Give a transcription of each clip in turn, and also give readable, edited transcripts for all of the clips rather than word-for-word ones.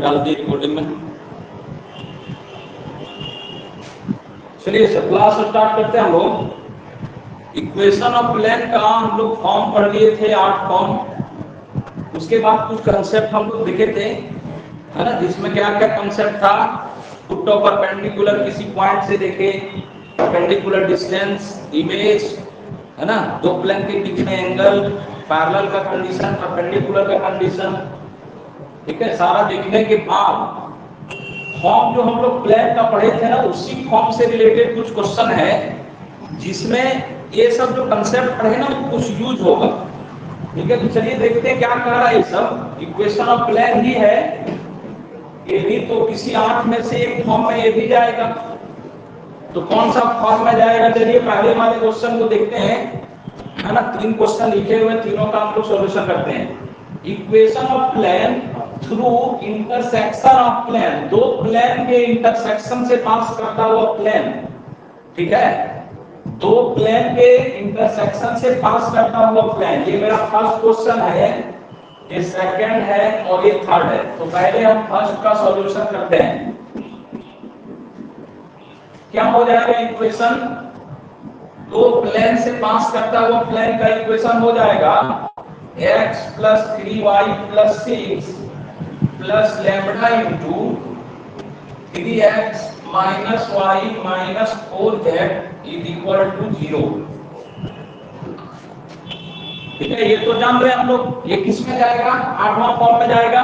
डाल दिए रिकॉर्डिंग में। चलिए सर क्लास स्टार्ट करते हैं हम लोग। इक्वेशन ऑफ प्लेन का हम लोग फॉर्म पढ़ लिए थे, 8 फॉर्म। उसके बाद कुछ कंसेप्ट हम लोग देखे थे, है ना, जिसमें क्या क्या कंसेप्ट था। पुट ऑफ परपेंडिकुलर किसी पॉइंट से देखे, परपेंडिकुलर डिस्टेंस, इमेज, है ना, दो प्लेन के बीच में एंगल, पैरेलल का कंडीशन, परपेंडिकुलर का कंडीशन, ठीक है। सारा देखने के बाद फॉर्म जो हम लोग प्लेन का पढ़े थे ना, उसी फॉर्म से रिलेटेड कुछ क्वेश्चन है जिसमें ये सब जो कंसेप्ट पढ़े ना वो कुछ यूज होगा, ठीक है। तो चलिए देखते हैं क्या कह रहा है। ये सब इक्वेशन ऑफ प्लेन ही है, ये भी तो किसी 8 में से एक फॉर्म में ये भी जाएगा। तो कौन सा फॉर्म में जाएगा, चलिए पहले वाले क्वेश्चन को देखते हैं, है ना। 3 क्वेश्चन लिखे हुए, तीनों का हम लोग सॉल्यूशन करते हैं। Equation of plane through intersection of plane, दो प्लेन के इंटरसेक्शन से पास करता हुआ प्लेन, ठीक है। दो प्लेन के इंटरसेक्शन से पास करता हुआ प्लेन, ये मेरा फर्स्ट क्वेश्चन है, ये सेकंड है और ये थर्ड है। तो पहले हम फर्स्ट का सॉल्यूशन करते हैं। क्या हो जाएगा इक्वेशन, दो प्लेन से पास करता हुआ प्लेन का इक्वेशन हो जाएगा x + 3y + 6 + lambda into 3x - y - 4z = 0। ठीक है, ये तो जान रहे हैं हम लोग। ये किस में जाएगा, 8वां फॉर्म में जाएगा।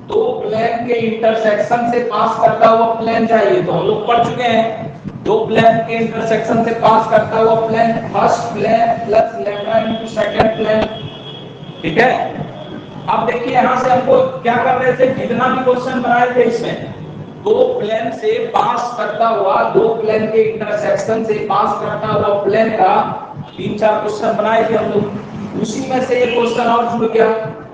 दो प्लेन के इंटरसेक्शन से पास करता हुआ प्लेन चाहिए, तो हम लोग पढ़ चुके हैं। दो प्लेन के इंटरसेक्शन से पास करता हुआ plane, first plane plus lambda into second plane, ठीक है। अब देखिए यहां से हमको क्या कर रहे थे, जितना भी क्वेश्चन बनाए थे इसमें दो प्लेन से पास करता हुआ, दो प्लेन के इंटरसेक्शन से पास करता हुआ प्लेन का 3-4 क्वेश्चन बनाए थे हम लोग। उसी में से ये क्वेश्चन और जुड़ गया।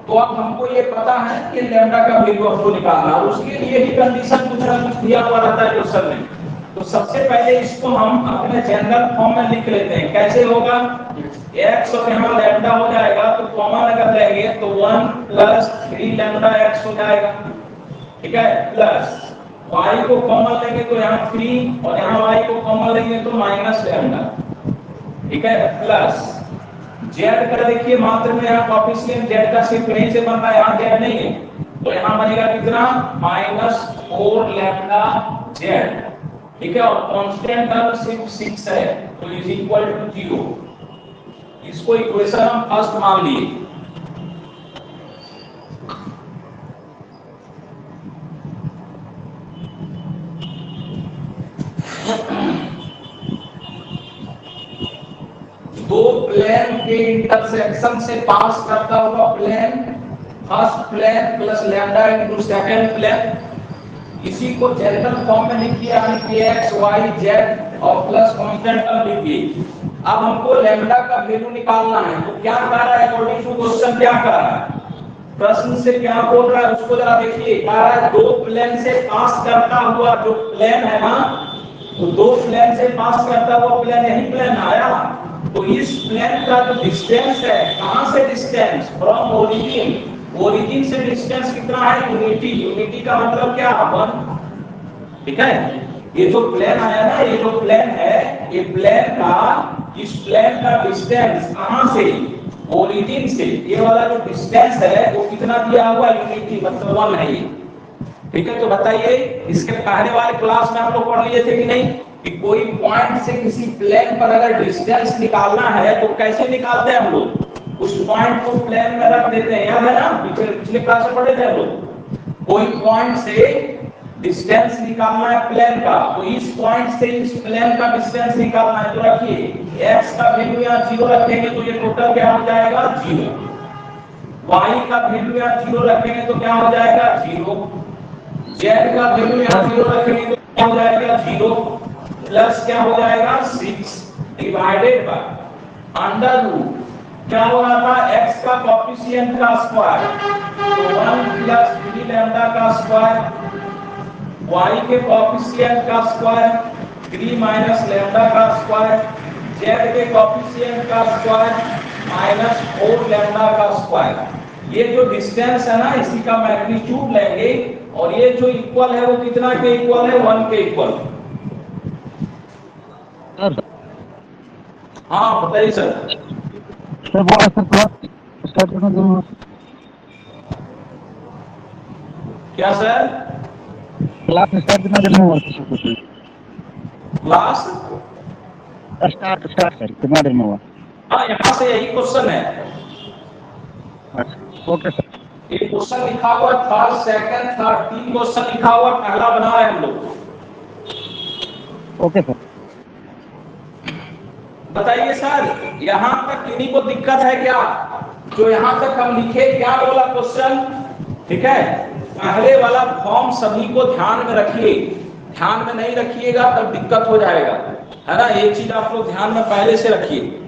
तो अब हमको ये पता है कि लैम्ब्डा का वैल्यू हमको निकालना है, उसके लिए ही कंडीशन कुछ ना कुछ दिया हुआ रहता है क्वेश्चन में। तो सबसे पहले इसको हम अपने जनरल फॉर्म में लिख लेते हैं। कैसे होगा, x और यहाँ लैम्ब्डा हो जाएगा, तो कॉमन अगर लेंगे तो 1 + 3 लैम्ब्डा x हो जाएगा, ठीक है। प्लस y को कॉमन लेंगे तो यहाँ 3 और यहाँ y को कॉमन लेंगे तो माइनस लैम्ब्डा, ठीक है। प्लस z का देखिए मात्र में यहाँ कोएफिशिएंट z का सिर्फ यहीं से बन रहा है, यहाँ z नहीं है, तो यहाँ बनेगा कितना, -4 लैम्ब्डा z, ठीक है। और कांस्टेंट टर्म सिर्फ 6 है, तो = 0। इसको इक्वेशन हम फर्स्ट मान लिए। दो प्लेन के इंटरसेक्शन से पास करता हुआ plane, first plane plus lambda into second plane, इसी को जनरल फॉर्म में लिखिए, यानी कि x y z और प्लस कांस्टेंट टर्म लिखिए। अब हमको लैम्ब्डा का वैल्यू निकालना है, तो क्या कर रहा है, अकॉर्डिंग टू क्वेश्चन क्या कर रहा है, प्रश्न से क्या बोल रहा है उसको जरा देखिए। कह रहा है दो प्लेन से पास करता हुआ जो प्लेन है ना, तो दो प्लेन से पास करता हुआ प्लेन, यही प्लेन आया, तो इस प्लेन का जो डिस्टेंस है, कहां से डिस्टेंस, फ्रॉम ओरिजिन, ओरिजिन से डिस्टेंस कितना है, यूनिटी, यूनिटी का मतलब क्या है, 1, ठीक है। ये जो प्लेन आया ना, ये जो प्लेन है, ये प्लेन का, इस प्लेन का डिस्टेंस कहां से, ओरिजिन से, ये वाला जो डिस्टेंस है वो कितना दिया हुआ, यूनिटी, मतलब 1 है ये, ठीक है। तो बताइए, इसके पहले वाले क्लास में हम लोग पढ़ लिए थे कि नहीं, कि कोई पॉइंट से किसी प्लेन पर अगर डिस्टेंस निकालना है तो कैसे निकालते हैं हम लोग, उस पॉइंट को प्लेन में रख देते हैं, याद है ना, पिछले क्लास में पढ़े थे हम लोग। कोई पॉइंट से डिस्टेंस निकालना है प्लेन का, तो इस पॉइंट से इस प्लेन का डिस्टेंस निकालना है, तो रखिए x का वैल्यू यहाँ 0 रखेंगे तो ये टोटल क्या हो जाएगा, 0। y का वैल्यू यहाँ 0 रखेंगे तो क्या हो जाएगा, 0। z का वैल्यू यहाँ 0 रखेंगे तो क्या हो जाएगा, 0। प्लस क्या हो जाएगा, 6 डिवाइडेड बाय अंडर रूट, क्या हो रहा था, x का कोएफिशिएंट का स्क्वायर, तो 1 + 3 लैम्ब्डा का स्क्वायर, y के कोएफिशिएंट का स्क्वायर 3 - लैम्ब्डा का स्क्वायर, z के कोएफिशिएंट का स्क्वायर -4 लैम्ब्डा का स्क्वायर। ये जो डिस्टेंस है ना, इसी का मैग्नीट्यूड लेंगे और ये जो इक्वल है वो कितना के इक्वल है? 1 के इक्वल। हाँ बताइए सर। क्या सर? क्लास स्टार्ट कितना देर में हुआ? क्लास स्टार्ट सर कितना देर में हुआ? हाँ, यहाँ से यही क्वेश्चन है। Okay sir. एक क्वेश्चन लिखा हुआ थर्ड, सेकंड, थर्ड, 3 क्वेश्चन लिखा हुआ, पहला बना रहे हैं हम लोग। Okay sir. बताइए सर, यहाँ तक किन्हीं को दिक्कत है क्या? जो यहाँ तक हम लिखे, क्या बोला क्वेश्चन? ठीक है, पहले वाला फॉर्म सभी को ध्यान में रखिए, ध्यान में नहीं रखिएगा तब दिक्कत हो जाएगा, है ना। ये चीज आप लोग ध्यान में पहले से रखिए।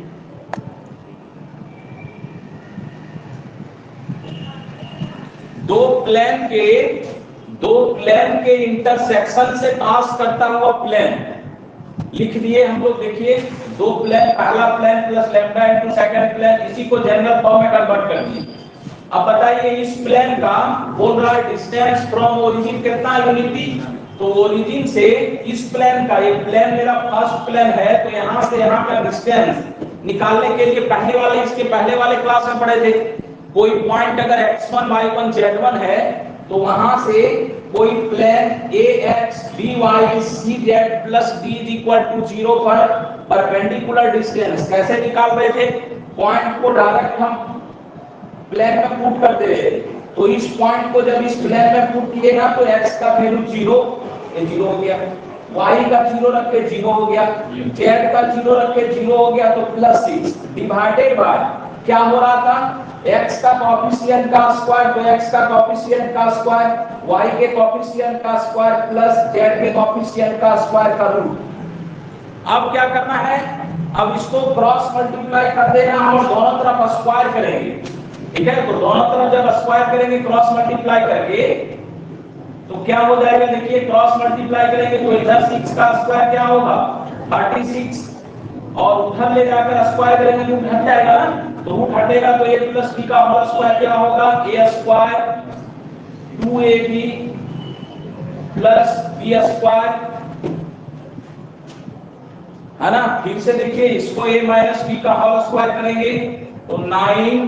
दो प्लेन के इंटरसेक्शन से पास करता हुआ प्लेन लिख दिए हम लोग। देखिए, दो प्लेन, पहला plane plus lambda into second plane, इसी को जनरल फॉर्म में कन्वर्ट कर दिए। अब बताइए, इस प्लेन का बोल रहा है डिस्टेंस फ्रॉम ओरिजिन कितना यूनिटी, तो ओरिजिन से इस प्लेन का, ये प्लेन मेरा फर्स्ट प्लेन है, तो यहां से यहां का डिस्टेंस निकालने के लिए इसके पहले वाले क्लास में पढ़े थे, कोई पॉइंट अगर x1 y1 z1 है तो वहां से कोई plane ax by cz plus d is equal to 0 पर परपेंडिकुलर डिस्टेंस कैसे निकाल रहे थे? पॉइंट को डायरेक्ट हम प्लेन में पुट करते हैं, तो इस पॉइंट को जब इस प्लेन में पुट किएगा तो x का वैल्यू 0, ये 0 हो गया, y का 0 रख के 0 हो गया, z का 0 रख के 0 हो गया, तो प्लस 6 डिवाइडेड बाय क्या हो रहा था? x का कोएफिशिएंट का स्क्वायर, तो x का कोएफिशिएंट का स्क्वायर, y के कोएफिशिएंट का स्क्वायर प्लस z के कोएफिशिएंट का स्क्वायर का रूट। अब क्या करना है? अब इसको क्रॉस मल्टीप्लाई कर देना और दोनों तरफ स्क्वायर करेंगे, ठीक है। तो दोनों तरफ जब स्क्वायर करेंगे क्रॉस मल्टीप्लाई करके, तो क्या हो जाएगा? देखिए, क्रॉस मल्टीप्लाई करेंगे तो इधर 6 का स्क्वायर क्या होगा? 36, और उधर ले जाकर स्क्वायर करेंगे तो हट जाएगा ना, तो रूट हटेगा तो a प्लस b का होल स्क्वायर क्या होगा? a square 2ab plus b square, है ना। फिर से देखिए, इसको a माइनस b का होल स्क्वायर करेंगे तो 9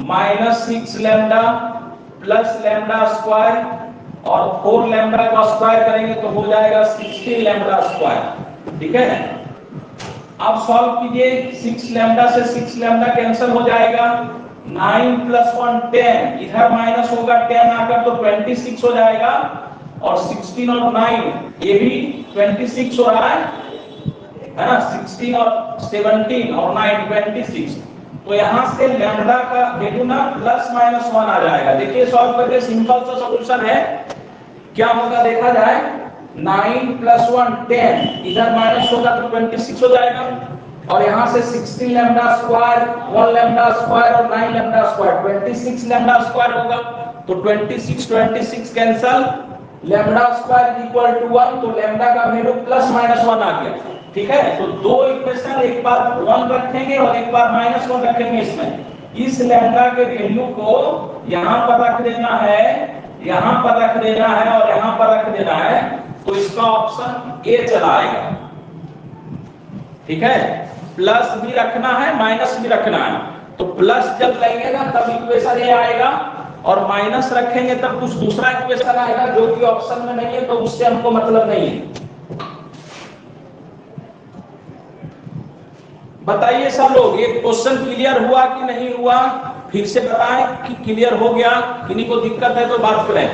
minus 6 lambda plus lambda square, और 4 लैम्डा का स्क्वायर करेंगे तो हो जाएगा 16 लैम्डा स्क्वायर, ठीक है। अब सॉल्व कीजिए, 6 लैम्डा से 6 लैम्डा कैंसिल हो जाएगा, 9 प्लस 1 10, इधर माइनस होगा 10 आकर तो 26 हो जाएगा, और 16 और 9 ये भी 26 हो रहा है ना, 16 और 17 और 9 26, तो यहां से लैम्डा का वैल्यू ना प्लस माइनस 1 आ जाएगा। देखिए, सॉल्व करके सिंपल सा सॉल्यूशन है, क्या होगा देखा जाए, 9 प्लस 1 10, इधर माइनस होगा तो 26 हो जाएगा, और यहां से 16 लैम्डा स्क्वायर, 1 लैम्डा स्क्वायर और 9 लैम्डा स्क्वायर, 26 लैम्डा स्क्वायर होगा, तो 26 cancel, lambda square equal to 1, तो लैम्डा का वैल्यू प्लस माइनस 1 आ गया, ठीक है। तो दो इक्वेशन, एक बार 1 रखेंगे और एक बार माइनस 1 रखेंगे। इसमें इस लैम्डा के वैल्यू को यहां पर रख देना है, यहां पर रख देना है और यहां पर रख देना है, तो इसका ऑप्शन ए चला आएगा, ठीक है। प्लस भी रखना है, माइनस भी रखना है, तो प्लस जब लेंगे ना तब इक्वेशन ए आएगा, और माइनस रखेंगे तब कुछ दूसरा इक्वेशन आएगा जो कि ऑप्शन में नहीं है, तो उससे हमको मतलब नहीं है। बताइए सब लोग, ये क्वेश्चन क्लियर हुआ कि नहीं हुआ? फिर से बताएं कि क्लियर हो गया, किन्हीं को दिक्कत है तो बात करें।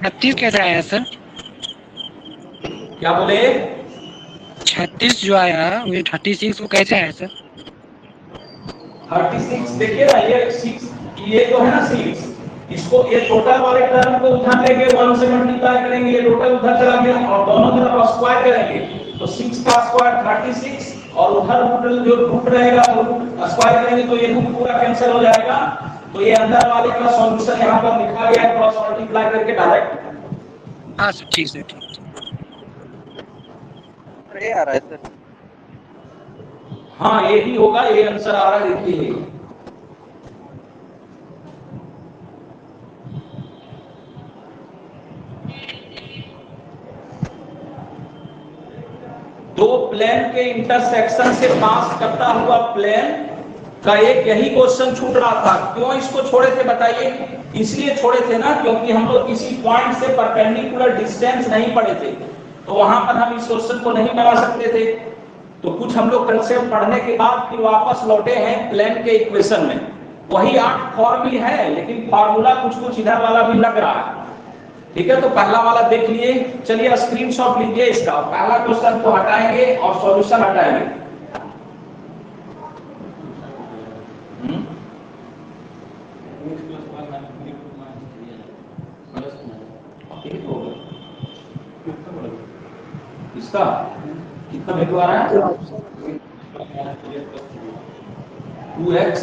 36 कैसे आया सर? क्या बोले? 36 जो आया वो 36 को कैसे आया सर? 36 देखिए ना, ये तो है ना 6, इसको ये टोटल वाले टर्म को उधर लेके 1 से मल्टीप्लाई करेंगे, ये टोटल उधर चला गया और दोनों तरफ स्क्वायर करेंगे, तो 6 का स्क्वायर 36, और उधर रूट जो रूट रहेगा वो स्क्वायर करेंगे तो ये रूट पूरा कैंसिल हो जाएगा। तो ये अंदर वाले का सॉल्यूशन यहां पर लिखा गया है, क्रॉस मल्टीप्लाई करके डायरेक्ट। हाँ सर, ठीक है, ठीक आ रहा है सर। हाँ यही होगा, ये आंसर आ रहा है, देखिए दो प्लेन के इंटरसेक्शन से पास करता हुआ प्लेन का एक यही क्वेश्चन छूट रहा था। क्यों इसको छोड़े थे बताइए? इसलिए छोड़े थे ना क्योंकि हम लोग किसी पॉइंट से परपेंडिकुलर डिस्टेंस नहीं पढ़े थे, तो वहां पर हम इस क्वेश्चन को नहीं बना सकते थे। तो कुछ हम लोग कंसेप्ट पढ़ने के बाद फिर वापस लौटे हैं प्लेन के इक्वेशन में। वही 8 फॉर्मूले है, लेकिन फार्मूला कुछ कुछ इधर वाला भी लग रहा है। ठीक है, तो पहला वाला देख लिए। चलिए स्क्रीनशॉट लीजिए इसका, पहला क्वेश्चन को हटाएंगे और सॉल्यूशन हटाएंगे। इसका कितना वैल्यू आ रहा है? 2x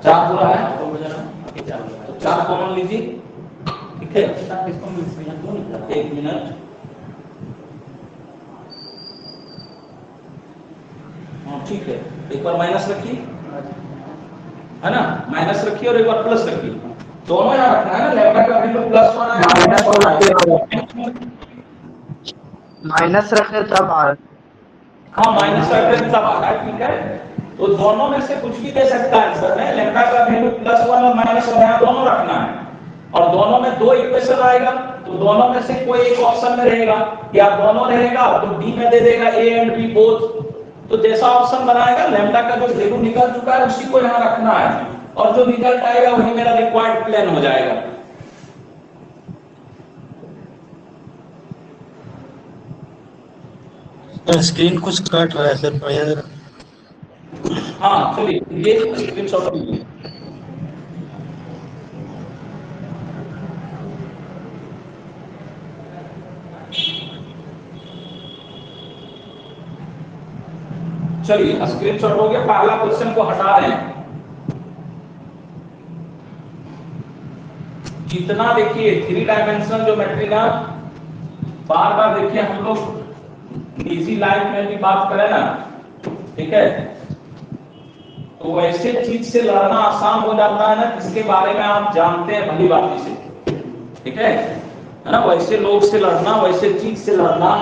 4 हो रहा है, तो 4 कॉमन लीजिए। ठीक है, 1 मिनट। हाँ ठीक है, एक बार माइनस रखिए, है ना, माइनस रखिए और एक बार प्लस रखिए, दोनों यहाँ रखना है ना। लैम्डा का वैल्यू प्लस होना है, माइनस रखे तब आ रहा। हाँ माइनस रखे तब आ रहा है। ठीक है, तो दोनों में से कुछ भी दे सकता है आंसर में। लैम्डा का वैल्यू +1 और -1 यहाँ दोनों रखना है, और दोनों में 2 इक्वेशन आएगा, तो दोनों में से कोई एक ऑप्शन में रहेगा, या दोनों रहेगा तो डी में दे देगा ए एंड बी बोथ। तो जैसा ऑप्शन बनाएगा, लैम्डा का जो वैल्यू निकल चुका है उसी को यहाँ रखना है, और जो रिजल्ट आएगा वही मेरा रिक्वायर्ड प्लेन हो जाएगा। स्क्रीन कुछ कट रहा है सर। हाँ चलिए ये स्क्रीनशॉट लीजिए। चलिए स्क्रीनशॉट हो गया, पहला क्वेश्चन को हटा रहे हैं। कितना देखिए 3 डायमेंशनल ज्योमेट्री ना बार बार देखिए, हम लोग इजी लाइफ में भी बात करें ना, ठीक है, तो वैसे चीज से लड़ना आसान हो जाता है ना जिसके बारे में आप जानते हैं भली बात से। ठीक है ना, वैसे लोग से लड़ना, वैसे चीज से लड़ना,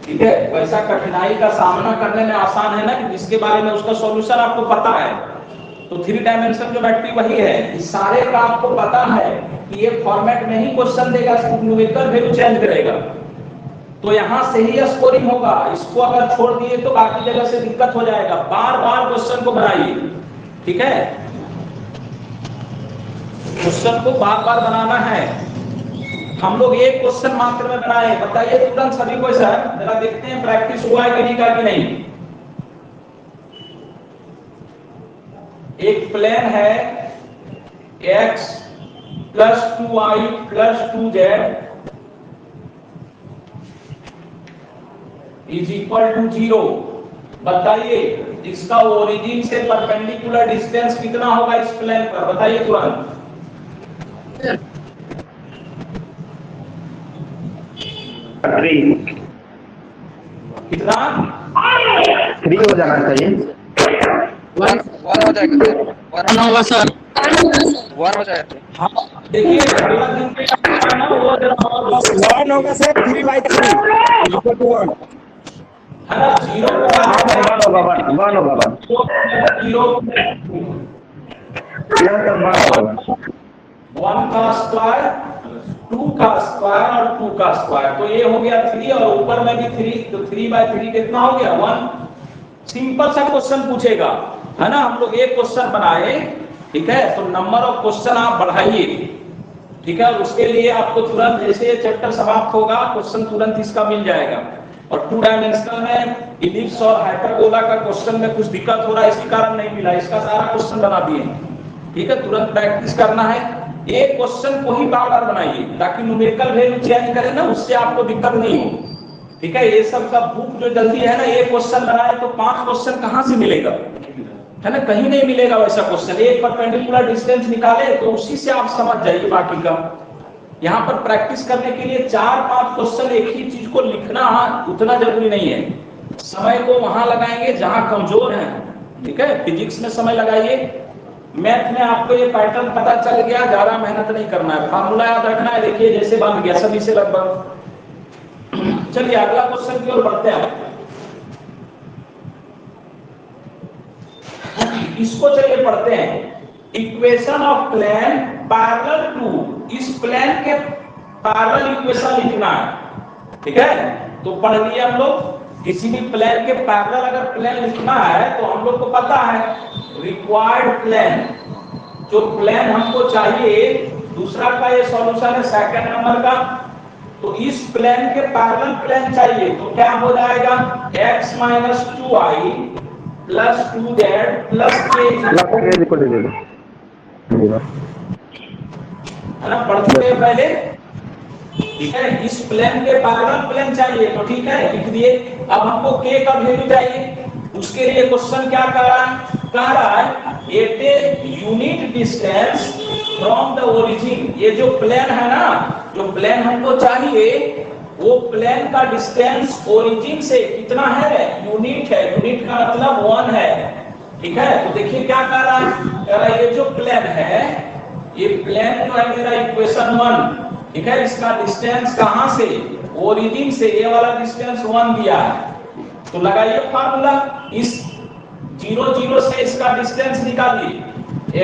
ठीक है, वैसा कठिनाई का सामना करने में आसान है ना कि जिसके बारे में उसका सॉल्यूशन आपको पता है। तो 3 डायमेंशन ज्योमेट्री वही है, इस सारे का आपको पता है कि ये फॉर्मेट में ही क्वेश्चन देगा, न्यूमेरिकल वैल्यू चेंज करेगा, तो यहां से ही स्कोरिंग होगा। इसको अगर छोड़ दिए तो बाकी जगह से दिक्कत हो जाएगा। बार बार क्वेश्चन को बनाइए, ठीक है, क्वेश्चन को बार बार बनाना है। हम लोग एक क्वेश्चन मात्र में बनाए, बताइए तुरंत सभी को सर, जरा देखते हैं प्रैक्टिस हुआ है कहीं का कि नहीं। एक प्लेन है x + 2y + 2z = 0। बताइए इसका ओरिजिन से परपेंडिकुलर डिस्टेंस कितना होगा इस प्लेन पर, बताइए तुरंत। कितना? 3 हो जाना चाहिए। 1 हो जाएगा सर, 1 होगा सर, 1 हो जाएगा। हाँ देखिए अगला दिन पे ना वो जरा 1 होगा सर, 3/3 = 1 है ना, 0 होगा 1 0 1 का स्क्वायर 2 का स्क्वायर और 2 का स्क्वायर, तो ये हो गया 3 और ऊपर में भी 3, तो 3/3 कितना हो गया 1। सिंपल सा क्वेश्चन पूछेगा, है ना। हम लोग एक क्वेश्चन बनाए, ठीक है, तो नंबर ऑफ क्वेश्चन आप बढ़ाइए, ठीक है, उसके लिए आपको तुरंत जैसे चैप्टर समाप्त होगा क्वेश्चन तुरंत इसका मिल जाएगा। और 2 डायमेंशनल में इलिप्स और हाइपरबोला का क्वेश्चन में कुछ दिक्कत हो रहा है, इसी कारण नहीं मिला, इसका सारा क्वेश्चन बना दिए, ठीक है। तुरंत प्रैक्टिस करना है, एक क्वेश्चन को ही बार बार बनाइए ताकि न्यूमेरिकल वैल्यू चेंज करें ना, उससे आपको दिक्कत नहीं हो, ठीक है। ये सब का बुक जो जल्दी है ना, एक क्वेश्चन बनाए तो 5 क्वेश्चन कहां से मिलेगा, है ना, कहीं नहीं मिलेगा वैसा क्वेश्चन। एक परपेंडिकुलर डिस्टेंस निकाले तो उसी से आप समझ जाइए बाकी का। यहाँ पर प्रैक्टिस करने के लिए 4-5 क्वेश्चन एक ही चीज को लिखना उतना जरूरी नहीं है, समय को वहां लगाएंगे जहां कमजोर है, ठीक है। फिजिक्स में समय लगाइए, मैथ में आपको ये पैटर्न पता चल गया, ज्यादा मेहनत नहीं करना है, फार्मूला याद रखना है। देखिए जैसे बन गया सभी से लगभग। चलिए अगला क्वेश्चन की ओर बढ़ते हैं। इसको चलिए पढ़ते हैं। Equation of plane parallel to, इस प्लेन के पैरेलल इक्वेशन लिखना है, ठीक है। तो पढ़ लिए हम लोग, किसी भी प्लेन के पैरेलल अगर प्लेन लिखना है तो हम लोग को पता है रिक्वायर्ड प्लेन, जो प्लेन हमको चाहिए, दूसरा का ये सॉल्यूशन है सेकंड नंबर का। तो इस प्लेन के पैरेलल प्लेन चाहिए, तो क्या हो जाएगा, x - 2i + 2z + k, है ना, पढ़ते हैं पहले, ठीक है। इस प्लेन के पैरेलल प्लेन चाहिए, तो ठीक है लिख दिए। अब हमको k का वैल्यू चाहिए, उसके लिए क्वेश्चन क्या कह रहा है at a unit distance from the origin. ये जो प्लेन है ना, जो प्लेन हमको चाहिए, वो प्लेन का डिस्टेंस ओरिजिन से कितना है, यूनिट है। यूनिट का मतलब 1 है, ठीक है। तो देखिए क्या कह रहा है, ये जो प्लेन है, ये प्लेन जो है मेरा इक्वेशन 1, ठीक है। इसका डिस्टेंस कहां से, ओरिजिन से, ये वाला डिस्टेंस 1 दिया है। तो लगाइए फार्मूला, इस 0 0 से इसका डिस्टेंस निकालिए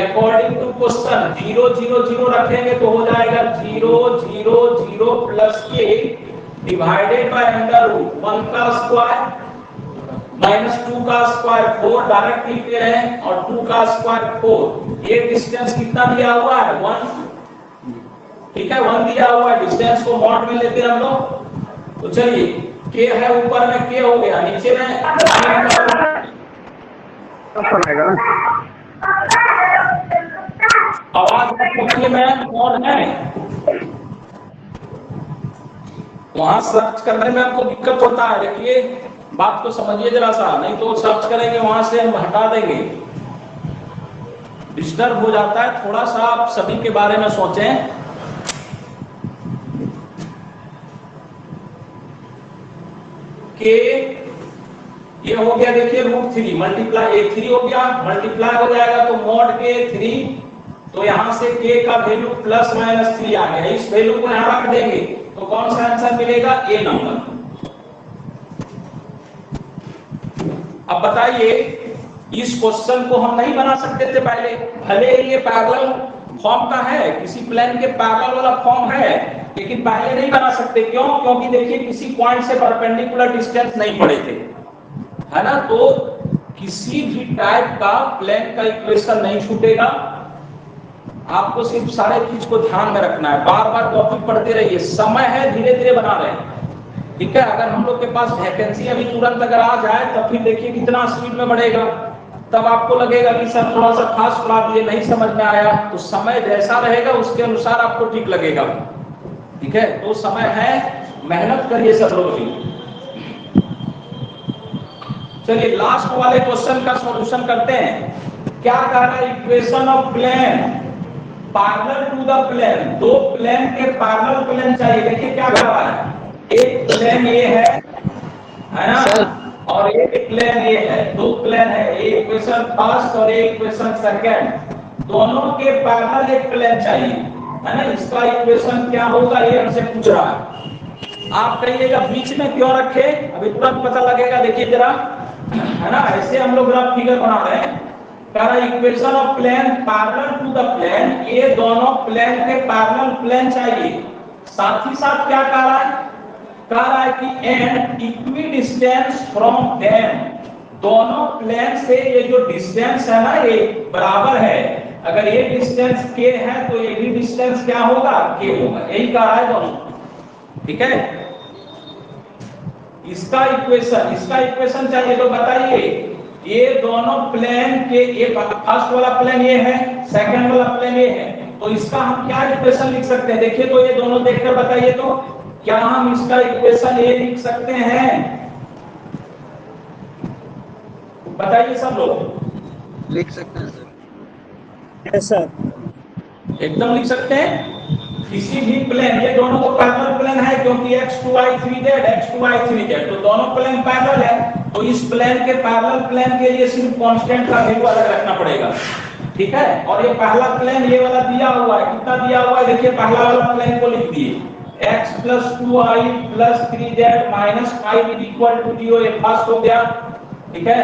अकॉर्डिंग टू क्वेश्चन। 0 0 0 रखेंगे तो हो जाएगा 0 0 0 + k डिवाइडेड बाय √1 का स्क्वायर -2 का स्क्वायर 4, डायरेक्ट लिख दे रहे हैं, और 2 का स्क्वायर 4। ये डिस्टेंस कितना दिया हुआ है, 1, ठीक है, 1 दिया हुआ है। डिस्टेंस को मॉड में लेते हैं हम लोग। तो चलिए k है ऊपर में, k हो गया, नीचे में आवाज में कौन है, वहां सर्च करने में आपको दिक्कत होता है। देखिए बात को समझिए जरा सा, नहीं तो सर्च करेंगे वहां से हम हटा देंगे, डिस्टर्ब हो जाता है। थोड़ा सा आप सभी के बारे में सोचें। के ये हो गया, देखिए √3 मल्टीप्लाई a3 हो गया, मल्टीप्लाई हो जाएगा तो mod के 3, तो यहां से k का वैल्यू ±3 आ गया। इस वैल्यू को यहां रख देंगे तो कौन सा आंसर मिलेगा, a नंबर। अब बताइए, इस क्वेश्चन को हम नहीं बना सकते थे पहले, भले ये पैरेलल फॉर्म का है, किसी प्लेन के पैरेलल वाला फॉर्म है, लेकिन पहले नहीं बना सकते। क्यों, क्योंकि देखिए किसी पॉइंट से परपेंडिकुलर डिस्टेंस नहीं पड़े थे, है ना। तो किसी भी टाइप का प्लेन का इक्वेशन नहीं छूटेगा। आपको सिर्फ सारे चीज को ध्यान में रखना है, बार बार कॉपी पढ़ते रहिए। समय है, धीरे धीरे बना रहे हैं, ठीक है। अगर हम लोग के पास वैकेंसी अभी तुरंत अगर आ जाए तब फिर देखिए कितना स्पीड में बढ़ेगा, तब आपको लगेगा कि सर थोड़ा सा खास पढ़ा दिए, नहीं समझ में आया। तो समय जैसा रहेगा उसके अनुसार आपको ठीक लगेगा, ठीक है। तो समय है, मेहनत करिए सब लोग भी। चलिए लास्ट वाले क्वेश्चन का सॉल्यूशन करते हैं। क्या कह रहा है, equation of plane parallel to the plane, दो प्लेन के पैरेलल प्लेन चाहिए। देखिए क्या कह रहा है, एक प्लेन ये है ना, और एक प्लेन ये है, दो प्लेन है, एक इक्वेशन फर्स्ट और एक इक्वेशन सेकंड, दोनों के पैरेलल एक प्लेन चाहिए, है ना। इसका इक्वेशन क्या होगा ये हमसे पूछ रहा है। आप कहिएगा बीच में क्यों रखे, अभी तुरंत पता लगेगा। देखिए जरा, है ना, ऐसे हम लोग ग्राफ फिगर बना रहे हैं। कह रहा है equation of plane parallel to the plane, ये दोनों प्लेन के पैरेलल प्लेन चाहिए। साथ ही साथ क्या कह रहा है कि and equi distance from them, दोनों प्लेन से ये जो डिस्टेंस है ना ये बराबर है। अगर ये डिस्टेंस k है तो ये भी डिस्टेंस क्या होगा, k होगा। यही कहा है दोनों, ठीक है। इसका इक्वेशन चाहिए। तो बताइए, ये दोनों प्लेन के, ये फर्स्ट वाला प्लेन ये है, सेकंड वाला प्लेन ये है, तो इसका हम क्या इक्वेशन लिख सकते हैं। देखिए तो ये दोनों देखकर बताइए, तो क्या हम इसका इक्वेशन ये लिख सकते हैं, बताइए सब लोग। लिख सकते हैं सर। यस सर, एकदम लिख सकते हैं। किसी भी प्लेन, ये दोनों तो पैरेलल प्लेन है क्योंकि x2y 3z x2y 3z, तो दोनों प्लेन पैरेलल है। तो इस प्लेन के पैरेलल प्लेन के लिए सिर्फ कांस्टेंट का वैल्यू अलग रखना पड़ेगा, ठीक है। और ये पहला प्लेन ये वाला दिया हुआ है, कितना दिया हुआ है देखिए, पहला वाला प्लेन को लिख दिए x + 2i + 3z - 5 = 0, ये फर्स्ट हो गया, ठीक है।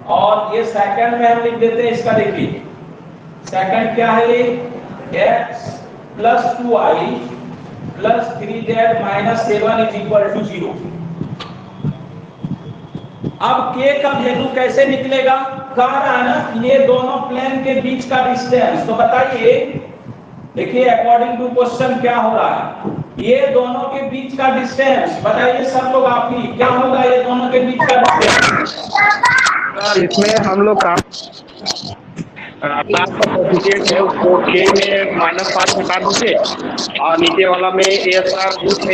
और ये सेकंड में हम लिख देते हैं इसका, देखिए सेकंड क्या है, ये x + 2i + 3z - 7 = 0। अब k का वैल्यू कैसे निकलेगा, कह रहा है ना ये दोनों प्लेन के बीच का डिस्टेंस। तो बताइए, देखिए अकॉर्डिंग टू क्वेश्चन क्या हो रहा है, ये दोनों के बीच का डिस्टेंस बताइए सब लोग, आप ही क्या होगा ये दोनों के बीच का डिस्टेंस। इसमें हम लोग का क्लास का सर्टिफिकेट है उसको के में -5 हटा दीजिए और नीचे वाला में a square + b square +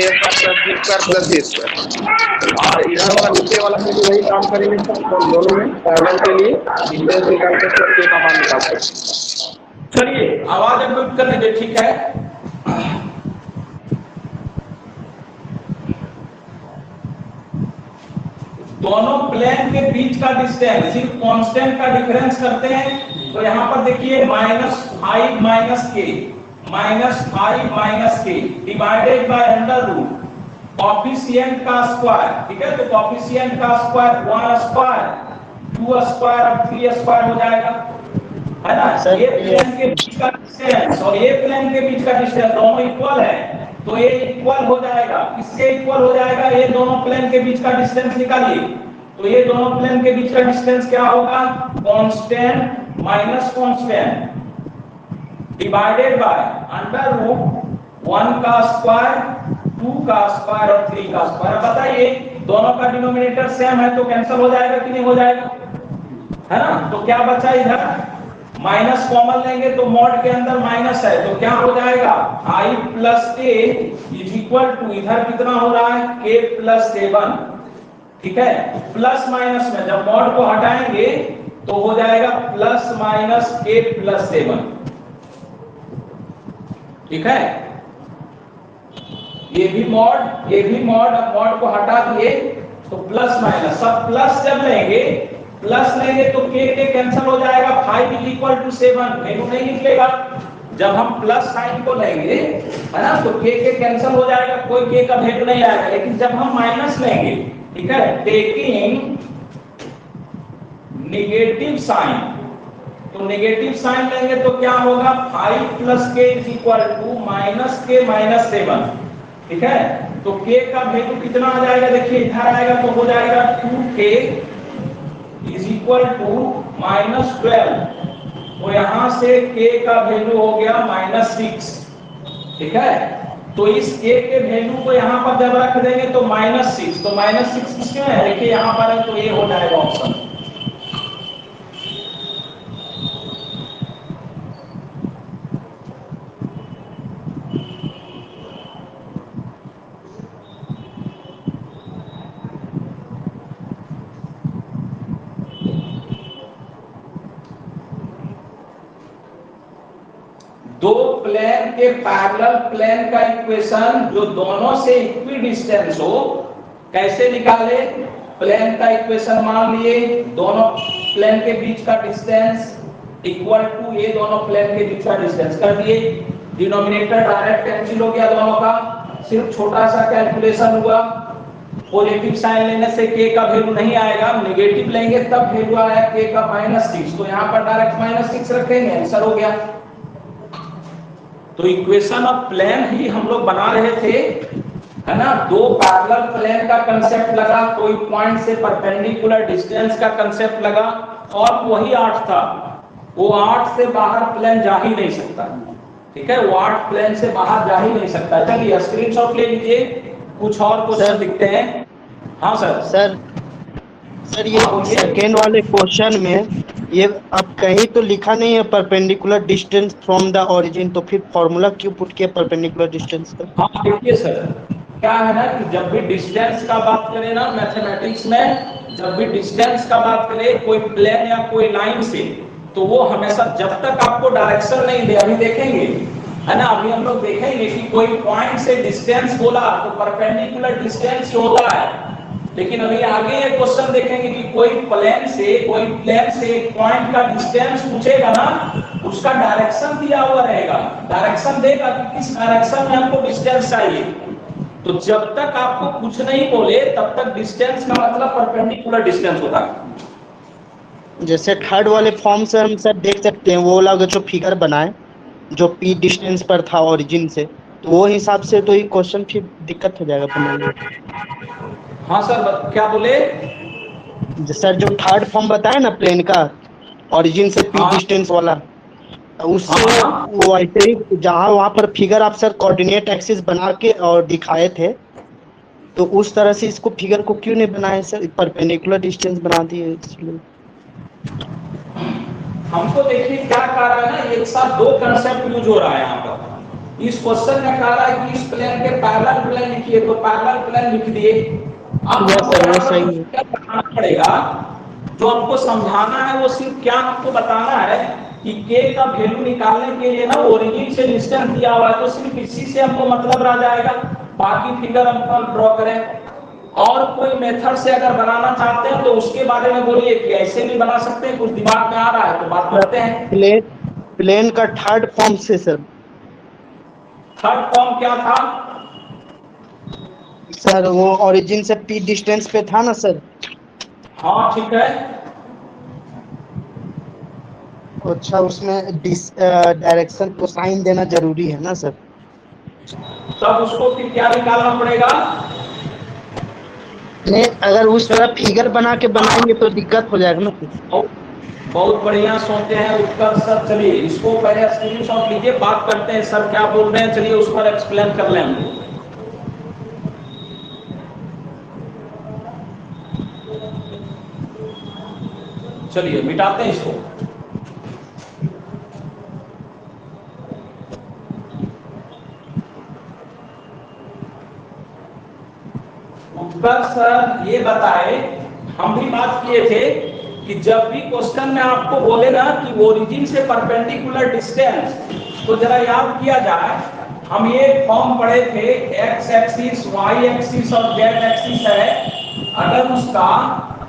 c square, और इधर वाला नीचे वाला में भी वही काम करेंगे सब दोनों में पैरेलल के लिए डिस्टेंस निकाल के सब के का मान निकालते हैं। चलिए आवाज अनम्यूट कर लीजिए, ठीक है। दोनों प्लेन के बीच का डिस्टेंस सिर्फ कांस्टेंट का डिफरेंस करते हैं। तो यहाँ पर देखिए -5 - k डिवाइडेड बाय √, कॉफिशिएंट का स्क्वायर, ठीक है। तो कॉफिशिएंट का स्क्वायर 1 स्क्वायर 2 स्क्वायर और 3 स्क्वायर हो जाएगा, है ना। ये प्लेन के बीच का डिस्टेंस और ये प्लेन के बीच का डिस्टेंस दोनों इक्वल है, तो ये इक्वल हो जाएगा, किसके इक्वल हो जाएगा, ये दोनों प्लेन के बीच का डिस्टेंस निकालिए। तो ये दोनों प्लेन के बीच का डिस्टेंस क्या होगा, constant minus constant divided by √1 का स्क्वायर 2 का स्क्वायर और 3 का स्क्वायर। बताइए दोनों का डिनोमिनेटर सेम है तो कैंसिल हो जाएगा कि नहीं हो जाएगा, है ना। तो क्या बचा इधर, माइनस कॉमन लेंगे तो मॉड के अंदर माइनस है तो क्या हो जाएगा, i + k = इधर कितना हो रहा है k + 7, ठीक है। प्लस माइनस में जब मॉड को हटाएंगे तो हो जाएगा ± k + 7, ठीक है। ये भी मॉड, अब मॉड को हटा दिए तो प्लस माइनस, सब प्लस जब लेंगे तो k कैंसिल हो जाएगा, 5 = 7 वैल्यू नहीं निकलेगा। जब हम प्लस साइन को लेंगे, है ना, तो k कैंसिल हो जाएगा, कोई k का वैल्यू नहीं आएगा। लेकिन जब हम माइनस लेंगे, ठीक है, टेकिंग नेगेटिव साइन, तो नेगेटिव साइन लेंगे तो क्या होगा, 5 + k = -k - 7, ठीक है। तो k का वैल्यू कितना आ जाएगा, देखिए इधर आएगा तो हो जाएगा 2k = -12, तो यहां से k का वैल्यू हो गया -6, ठीक है। तो इस k के वैल्यू को यहां पर जब रख देंगे तो -6, तो -6 किसमें है, देखिए यहां पर है तो ये हो जाएगा ऑप्शन। दो प्लेन के पैरेलल प्लेन का इक्वेशन जो दोनों से इक्वी डिस्टेंस हो, कैसे निकाले, प्लेन का इक्वेशन मान लिए, दोनों प्लेन के बीच का डिस्टेंस इक्वल टू ये दोनों प्लेन के बीच का डिस्टेंस कर दिए, डिनोमिनेटर डायरेक्ट कैंसिल हो गया दोनों का, सिर्फ छोटा सा कैलकुलेशन हुआ। पॉजिटिव साइन लेने से k का वैल्यू नहीं आएगा, नेगेटिव लेंगे तब वैल्यू आया k का -6, तो यहाँ पर डायरेक्ट -6 रखेंगे, आंसर हो गया। तो इक्वेशन ऑफ प्लेन ही हम लोग बना रहे थे, है ना। दो पैरेलल प्लेन का कंसेप्ट लगा, कोई पॉइंट से परपेंडिकुलर डिस्टेंस का कंसेप्ट लगा, और वही 8 था, वो 8 से बाहर प्लेन जा ही नहीं सकता, ठीक है, वो 8 प्लेन से बाहर जा ही नहीं सकता। चलिए स्क्रीनशॉट ले लीजिए, कुछ और क्वेश्चन दिखते हैं। हाँ सर ये सेकेंड वाले क्वेश्चन में ये अब कहीं तो लिखा नहीं है perpendicular distance from the origin, तो फिर फॉर्मूला क्यों पुट किया परपेंडिकुलर डिस्टेंस का? हाँ देखिए सर, क्या है ना कि जब भी डिस्टेंस का बात करें ना मैथमेटिक्स में, जब भी डिस्टेंस का बात करें कोई प्लेन या कोई लाइन से, तो वो हमेशा जब तक आपको डायरेक्शन नहीं दे, अभी देखेंगे, है ना, अभी हम लोग देखेंगे कि कोई पॉइंट से डिस्टेंस बोला तो परपेंडिकुलर डिस्टेंस होता है, लेकिन अभी आगे ये क्वेश्चन देखेंगे कि कोई प्लेन से एक पॉइंट का डिस्टेंस पूछेगा ना, उसका डायरेक्शन दिया हुआ रहेगा, डायरेक्शन देगा कि किस डायरेक्शन में आपको डिस्टेंस चाहिए। तो जब तक आपको कुछ नहीं बोले तब तक डिस्टेंस का मतलब परपेंडिकुलर डिस्टेंस होता है। जैसे थर्ड वाले फॉर्म से हम सर देख सकते हैं, वो वाला अगर जो फिगर बनाए जो पी डिस्टेंस पर था ओरिजिन से, तो वो हिसाब से तो ये क्वेश्चन फिर दिक्कत हो जाएगा बनाने में। हाँ सर, क्या बोले? सर जो थर्ड फॉर्म बताया ना प्लेन का, ओरिजिन से पी हाँ। डिस्टेंस वाला, उससे हाँ। वो ऐसे ही जहाँ वहाँ पर फिगर आप सर कोऑर्डिनेट एक्सिस बना के और दिखाए थे, तो उस तरह से इसको फिगर को क्यों नहीं बनाए सर, परपेंडिकुलर डिस्टेंस बना दिए इसलिए। हमको देखिए क्या कह रहा है ना, एक साथ दो कंसेप्ट यूज हो रहा है यहाँ पर। इस क्वेश्चन में कह रहा है कि इस प्लेन के पैरेलल प्लेन लिखिए, तो पैरेलल प्लेन लिख दिए। अब सर वो सही है। क्या बताना पड़ेगा, जो हमको समझाना है वो सिर्फ क्या हमको बताना है कि के का वैल्यू निकालने के लिए ना ओरिजिन से डिस्टेंस दिया हुआ है, तो सिर्फ इसी से हमको मतलब रह जाएगा, बाकी फिगर हम ड्रॉ करें। और कोई मेथड से अगर बनाना चाहते हैं तो उसके बारे में बोलिए कि ऐसे भी बना सकते हैं, कुछ दिमाग में आ रहा है तो बात करते हैं। प्लेन का थर्ड फॉर्म से सर, थर्ड फॉर्म क्या था सर वो ओरिजिन से पी डिस्टेंस पे था ना सर। हाँ ठीक है। अच्छा, उसमें डायरेक्शन को साइन देना जरूरी है ना सर। तब उसको फिर क्या निकालना पड़ेगा? नहीं, अगर उस तरह फिगर बना के बनाएंगे तो दिक्कत हो जाएगा ना फिर। बहुत बढ़िया सोचते हैं उत्तर सर। चलिए इसको पहले स्क्रीनशॉट लीजिए, बात करते हैं सर क्या बोल रहे हैं, चलिए उस पर एक्सप्लेन कर लें हम। चलिए मिटाते हैं इसको। उत्तर सर ये बताए, हम भी बात किए थे कि जब भी क्वेश्चन में आपको बोले ना कि ओरिजिन से परपेंडिकुलर डिस्टेंस, तो जरा याद किया जाए, हम ये फॉर्म पढ़े थे, एक्स एक्सिस, वाई एक्सिस और जेड एक्सिस है। अगर उसका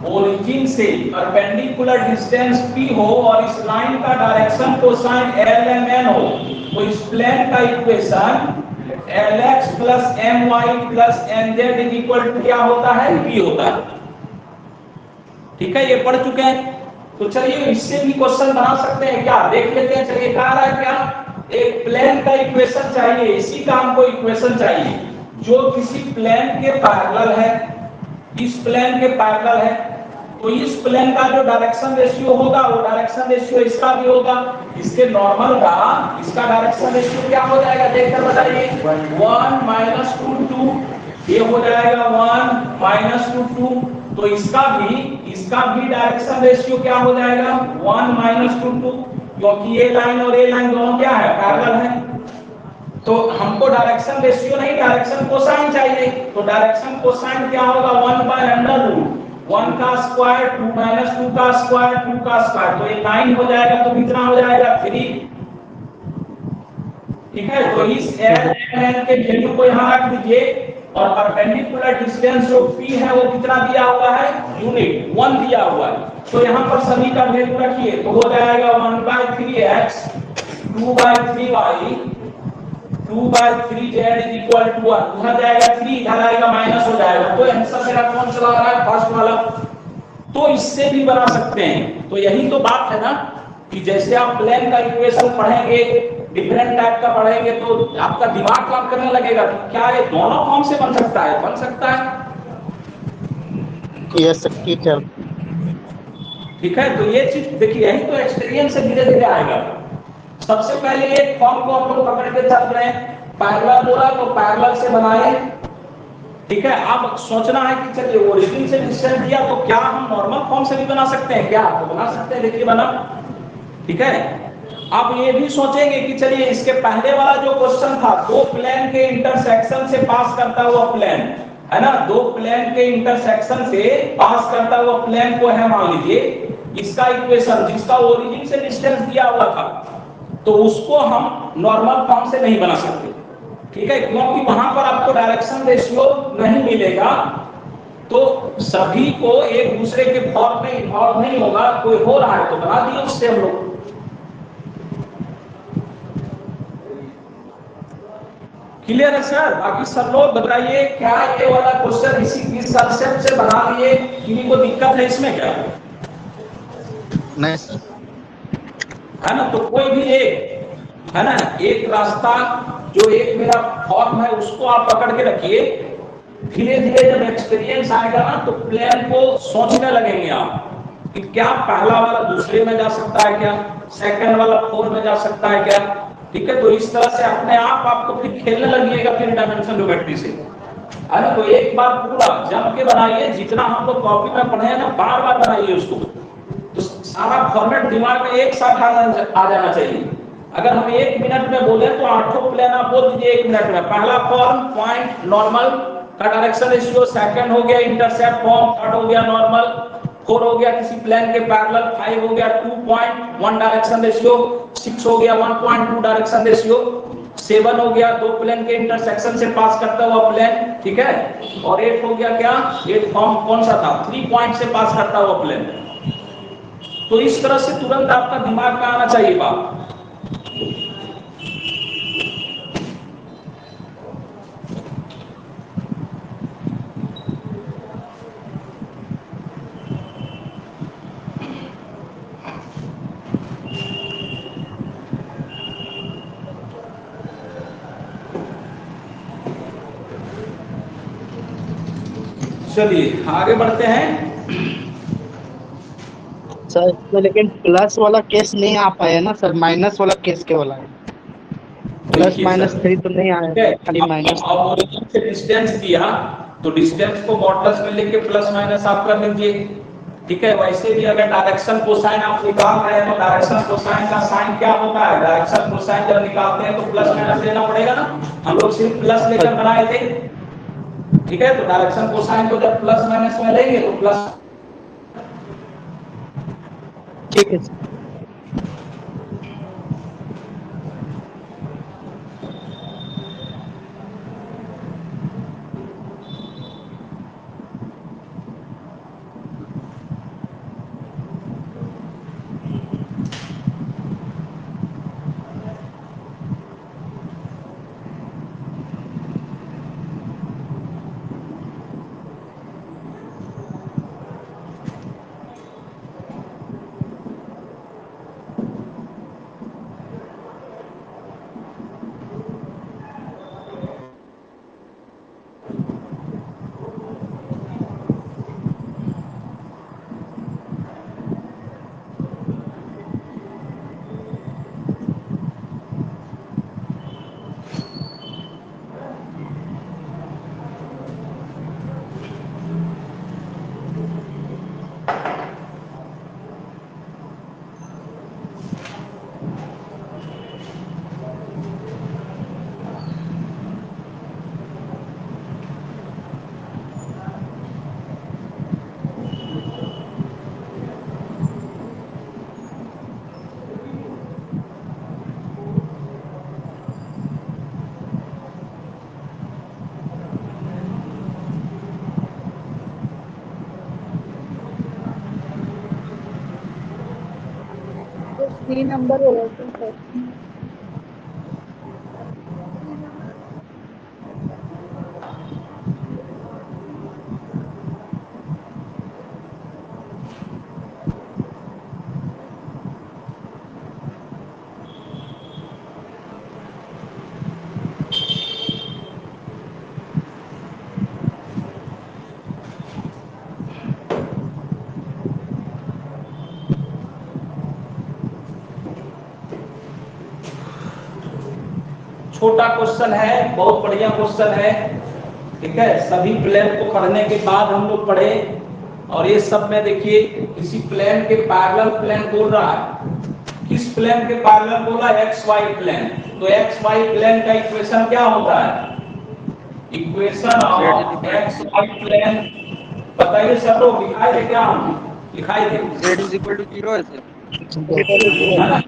ओरिजिन से परपेंडिकुलर डिस्टेंस p हो और इस लाइन का डायरेक्शन कोसाइन lmn हो, तो इस प्लेन का equation lx plus my plus nz is equal to क्या होता है? p होता है। ठीक है, ये पढ़ चुके हैं। तो चलिए इससे भी क्वेश्चन बना सकते हैं क्या, देख लेते हैं। चलिए कह रहा है क्या, एक प्लेन का इक्वेशन चाहिए, इसी का हमको इक्वेशन चाहिए जो किसी प्लेन के पैरेलल है, इस प्लेन के पैरेलल है। तो इस प्लेन का जो डायरेक्शन रेशियो होगा वो डायरेक्शन रेशियो इसका भी होगा, इसके नॉर्मल का इसका डायरेक्शन रेशियो क्या हो जाएगा, देखकर बताइए। 1 माइनस 2 ये हो जाएगा 1 माइनस 2। तो इसका भी डायरेक्शन रेशियो क्या हो जाएगा, 1 माइनस 2, क्योंकि ये लाइन और ये लाइन दोनों क्या है, पैरेलल है। तो हमको डायरेक्शन रेशियो नहीं, डायरेक्शन कोसाइन चाहिए। तो डायरेक्शन कोसाइन क्या होगा, 1 बाय अंडर रूट 1 का स्क्वायर 2 माइनस 2 का स्क्वायर 2 का स्क्वायर, तो ये 9 हो जाएगा। तो कितना हो जाएगा, 3। ठीक है, तो इस ln के वैल्यू को यहां रख दीजिए और परपेंडिकुलर डिस्टेंस जो p है वो कितना दिया हुआ है, यूनिट 1 दिया हुआ है। तो यहां पर सभी का वैल्यू रखिए, तो हो जाएगा 1/3x 2/3y 2/3z is equal to 1। उधर जाएगा 3, इधर आएगा माइनस हो जाएगा। तो आंसर मेरा कौन चला रहा है, फर्स्ट वाला। तो इससे भी बना सकते हैं। तो यही तो बात है ना कि जैसे आप प्लेन का इक्वेशन पढ़ेंगे, डिफरेंट टाइप का पढ़ेंगे, तो आपका दिमाग काम करने लगेगा कि क्या ये दोनों फॉर्म से बन सकता है, बन सकता है। Yes teacher. ठीक है, तो ये चीज देखिए, यही तो एक्सपीरियंस से धीरे धीरे आएगा। सबसे पहले एक फॉर्म को हम लोग पकड़ के चल रहे हैं, पैरेलल बोला तो पैरेलल से बनाए। ठीक है, अब सोचना है कि चलिए ओरिजिन से डिस्टेंस दिया तो क्या हम नॉर्मल फॉर्म से भी बना सकते हैं क्या, तो बना सकते हैं, देखिए बना। ठीक है, अब ये भी सोचेंगे कि चलिए इसके पहले वाला जो क्वेश्चन था, दो प्लेन के इंटरसेक्शन से पास करता हुआ प्लेन है ना, दो प्लेन के इंटरसेक्शन से पास करता हुआ प्लेन को है मान लीजिए, इसका इक्वेशन जिसका ओरिजिन से डिस्टेंस दिया हुआ था, तो उसको हम नॉर्मल फॉर्म से नहीं बना सकते। ठीक है, क्योंकि वहां पर आपको डायरेक्शन रेशियो नहीं मिलेगा। तो सभी को एक दूसरे के फॉर्म में इन्वॉल्व नहीं होगा, कोई हो रहा है तो बना दिए उससे हम लोग। क्लियर है सर? बाकी सब लोग बताइए, क्या ये वाला क्वेश्चन इस कंसेप्ट से बना लिए? किसी को दिक्कत है इसमें क्या? नहीं सर। है ना? तो कोई भी एक, है ना, एक रास्ता जो एक मेरा फॉर्म है उसको आप पकड़ के रखिए। धीरे धीरे जब एक्सपीरियंस आएगा ना तो प्लान को सोचने लगेंगे आप कि क्या पहला वाला दूसरे में जा सकता है, क्या सेकंड वाला फोर में जा सकता है क्या। ठीक है, तो इस तरह से अपने आप आपको फिर खेलने लगिएगा फिर डायमेंशन ज्योमेट्री से, है ना। तो एक बार पूरा जम के बनाइए, जितना हम लोग कॉपी में पढ़े हैं ना बार बार बनाइए उसको, तो सारा फॉर्मेट दिमाग में एक साथ आ जाना चाहिए। अगर हम 1 मिनट में बोले तो 8 प्लान आप बोल दीजिए 1 मिनट में। पहला फॉर्म पॉइंट नॉर्मल का डायरेक्शन रेशियो, सेकंड हो गया इंटरसेप्ट फॉर्म, थर्ड हो गया नॉर्मल, 4 हो गया किसी प्लेन के पैरेलल, 5 हो गया 2 पॉइंट 1 डायरेक्शन रेशियो, 6 हो गया 1.2 डायरेक्शन रेशियो, 7 हो गया 2 प्लेन के इंटरसेक्शन से पास करता हुआ प्लेन, ठीक है। और 8 हो गया क्या, 8 फॉर्म कौन सा था, 3 पॉइंट से पास करता हुआ प्लेन। तो इस तरह से तुरंत आपका दिमाग में आना चाहिए बात। चलिए आगे बढ़ते हैं सर इसमें लेकिन प्लस वाला केस नहीं आ पाया ना सर, माइनस वाला केस केवल आया। प्लस माइनस 3 तो नहीं आया, खाली माइनस। अब से डिस्टेंस दिया तो डिस्टेंस को मॉडुलस में लेके प्लस माइनस आप कर लीजिए, ठीक है। वैसे भी अगर डायरेक्शन कोसाइन आप निकाल रहे हैं तो डायरेक्शन कोसाइन का साइन क्या होता है, डायरेक्शन कोसाइन जब निकालते हैं तो प्लस माइनस लेना पड़ेगा ना। हम लोग सिर्फ प्लस लेकर बनाए थे, ठीक है। तो डायरेक्शन कोसाइन को जब प्लस माइनस में लेंगे तो प्लस, ठीक है सर। नंबर हो रहा है। छोटा क्वेश्चन है, बहुत बढ़िया क्वेश्चन है, ठीक है। सभी प्लेन को पढ़ने के बाद हम लोग पढ़े, और ये सब में देखिए किसी प्लेन के पैरेलल प्लेन बोल रहा है। किस प्लेन के पैरेलल बोला, एक्स वाई प्लेन। तो एक्स वाई प्लेन का इक्वेशन क्या होता है, equation of X Y plane बताइए सब लोग, लिखाई दे क्या, लिखाई दे। z इज इक्वल टू 0 है सर।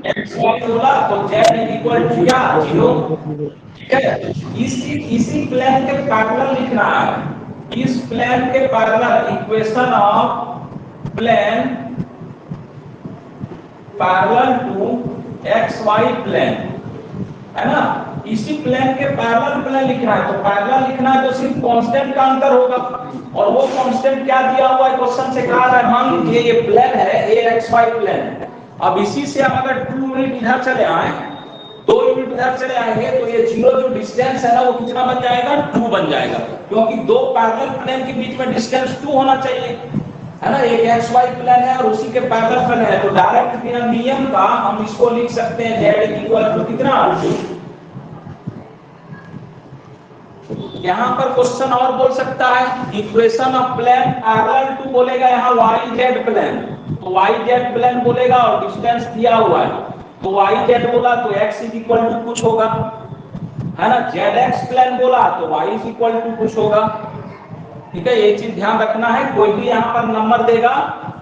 एक्स वाई बोला तो z इज इक्वल टू क्या, 0, ठीक है। इसी प्लेन के पैरेलल लिखना है, इस प्लेन के parallel equation of plane parallel to X Y plane, है ना। इसी प्लेन के पैरेलल प्लेन लिखना है, तो पैरेलल लिखना है तो सिर्फ कांस्टेंट का अंतर होगा, और वो कांस्टेंट क्या दिया हुआ है क्वेश्चन से कहा है। मान लीजिए ये प्लेन है ए एक्स वाई प्लेन, अब इसी से हम अगर 2 यूनिट इधर चले आए, 2 यूनिट इधर चले आएंगे, तो ये जीरो जो डिस्टेंस है ना वो कितना बन जाएगा, 2 बन जाएगा, क्योंकि दो पैरेलल प्लेन के बीच में डिस्टेंस 2 होना चाहिए, है ना। एक एक्स वाई प्लेन है और उसी के पैरेलल प्लेन है, तो डायरेक्ट बिना नियम का हम इसको लिख सकते हैं z इक्वल टू कितना, 2। यहां पर क्वेश्चन और बोल सकता है, equation of plane parallel to बोलेगा यहाँ वाई जेड प्लेन, तो वाई जेड प्लेन बोलेगा और डिस्टेंस दिया हुआ है, तो वाई जेड बोला तो x इज इक्वल टू कुछ होगा, है ना। जेड एक्स प्लेन बोला तो y इज इक्वल टू कुछ होगा, ठीक है। ये चीज ध्यान रखना है, कोई भी यहाँ पर नंबर देगा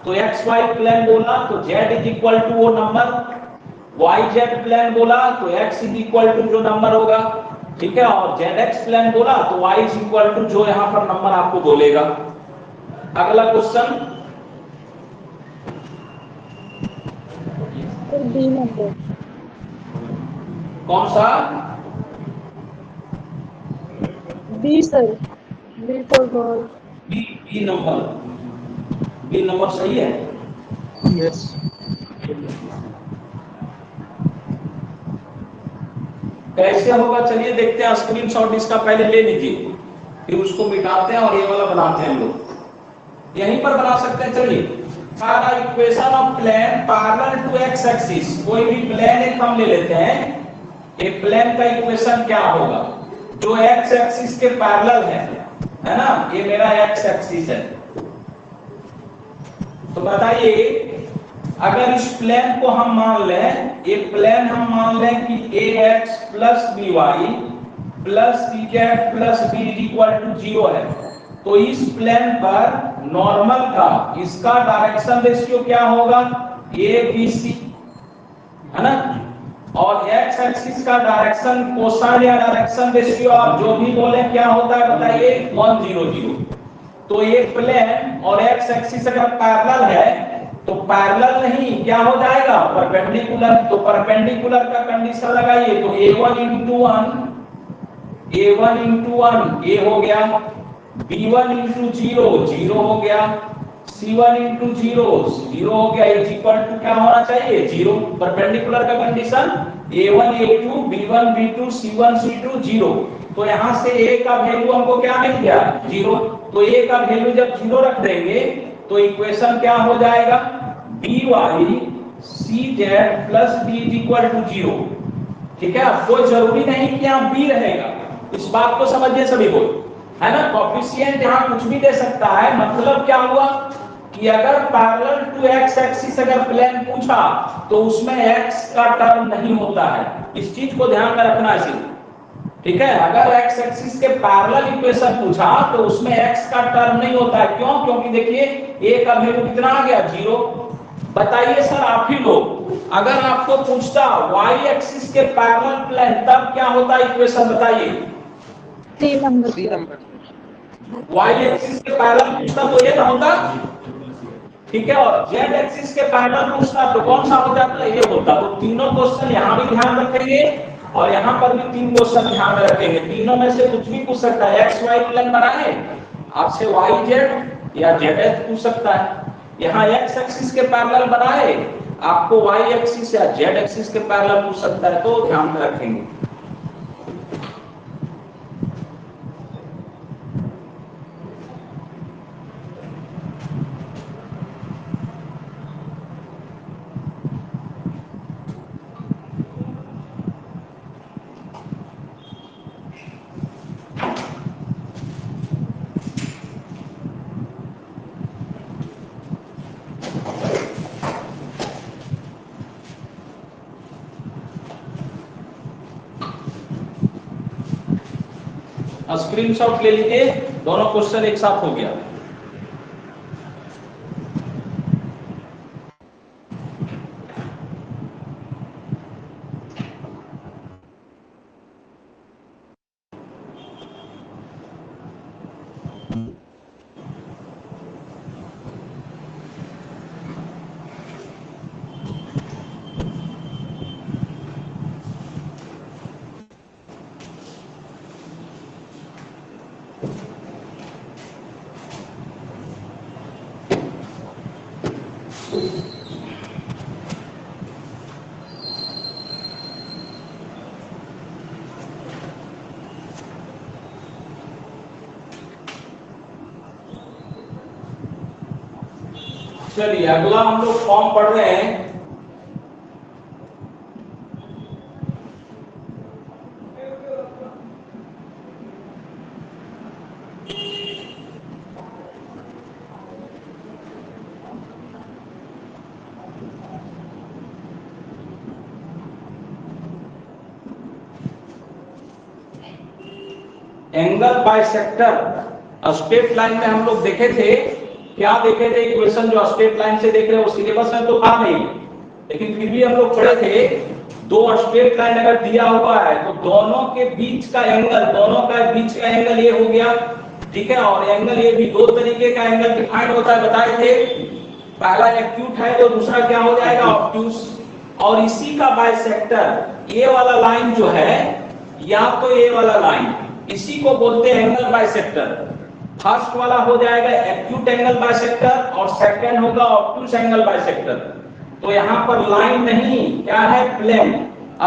तो एक्स वाई प्लेन बोला तो z इज इक्वल टू वो नंबर, वाई जेड प्लेन बोला तो x इज इक्वल टू जो नंबर होगा, ठीक है। और जेड एक्स प्लेन बोला तो y इज इक्वल टू जो यहाँ पर नंबर आपको बोलेगा। अगला क्वेश्चन बी नंबर, कौन सा, B sir, B for ball. B number, B number सही है। यस। कैसे होगा चलिए देखते हैं, स्क्रीनशॉट इसका पहले ले लीजिए, फिर उसको मिटाते हैं और ये वाला बनाते हैं हम लोग, यहीं पर बना सकते हैं। चलिए सारा equation of plane parallel to X axis, कोई भी प्लेन एक हम ले लेते हैं, एक प्लेन का इक्वेशन क्या होगा जो एक्स एक्सिस के पैरेलल है ना, ये मेरा एक्स एक्सिस है। तो बताइए अगर इस प्लेन को हम मान लें, ये प्लेन हम मान लें कि ax plus by plus cz plus b equal to 0 है, तो इस प्लेन पर नॉर्मल का इसका डायरेक्शन रेशियो क्या होगा, abc, है ना। और x एक्सिस का डायरेक्शन कोसाइन या डायरेक्शन रेशियो आप जो भी बोले क्या होता है बताइए, 100। तो ये प्लेन और x एक्सिस अगर पैरेलल है तो पैरेलल नहीं क्या हो जाएगा, परपेंडिकुलर। तो परपेंडिकुलर का कंडीशन लगाइए, तो a1 इंटू 1 a हो गया, b1 इंटू 0 हो गया, c1 इंटू 0 हो गया, इज इक्वल टू क्या होना चाहिए, 0। परपेंडिकुलर का condition a1 a2 b1 b2 c1 c2 0, तो यहां से a का वैल्यू हमको क्या मिल गया, 0। तो a का वैल्यू जब 0 रख देंगे तो इक्वेशन क्या हो जाएगा, by cz plus b is equal to 0, ठीक है। अब कोई जरूरी नहीं कि यहाँ b रहेगा, इस बात को समझिए सभी लोग, है ना। कोएफिशिएंट यहाँ कुछ भी दे सकता है, मतलब क्या हुआ कि अगर पैरेलल टू एक्स एक्सिस अगर प्लेन पूछा तो उसमें x का टर्म नहीं होता है, इस चीज को ध्यान में रखना है, ठीक है। अगर x एक्सिस के पैरेलल इक्वेशन पूछा तो उसमें x का टर्म नहीं होता है, क्यों, क्योंकि देखिए a का वैल्यू कितना आ गया, 0। बताइए सर आप ही लोग, अगर आपको पूछता y एक्सिस के पैरेलल प्लेन तब क्या होता है इक्वेशन बताइए, 3 नंबर, y एक्सिस के पैरेलल पूछता तो ये ना होता, ठीक है। और z एक्सिस के पैरेलल पूछता तो कौन सा हो जाता, ये होता। तो तीनों क्वेश्चन यहाँ भी ध्यान रखेंगे और यहाँ पर भी 3 क्वेश्चन ध्यान में रखेंगे, तीनों में से कुछ भी पूछ सकता है। एक्स वाई प्लेन बनाए आपसे वाई जेड या जेड एच पूछ सकता है, यहाँ एक्स एक्सिस के पैरेलल बनाए आपको वाई एक्सिस या जेड एक्सिस के पैरेलल पूछ सकता है, तो ध्यान में रखेंगे। स्क्रीनशॉट ले लीजिए, दोनों क्वेश्चन एक साथ हो गया। चलिए अगला हम लोग फॉर्म पढ़ रहे हैं। एंगल बाइसेक्टर स्ट्रेट लाइन में हम लोग देखे थे, क्या देखे थे इक्वेशन जो स्ट्रेट लाइन से देख रहे हैं वो सिलेबस में तो था नहीं, लेकिन फिर भी हम लोग पढ़े थे दो स्ट्रेट लाइन अगर दिया हुआ है तो दोनों के बीच का एंगल ये हो गया, ठीक है। और एंगल ये भी दो तरीके का एंगल डिफाइन होता है, बताए थे। पहला एक्यूट है तो दूसरा क्या हो जाएगा, ऑब्ट्यूस। और इसी का बाइसेक्टर ये वाला लाइन जो है या तो ये वाला लाइन, इसी को बोलते हैं एंगल बाइसेक्टर। फर्स्ट वाला हो जाएगा एक्यूट एंगल बाइसेक्टर और सेकंड होगा ऑब्ट्यूस एंगल बाइसेक्टर। तो यहाँ पर लाइन नहीं, क्या है, प्लेन।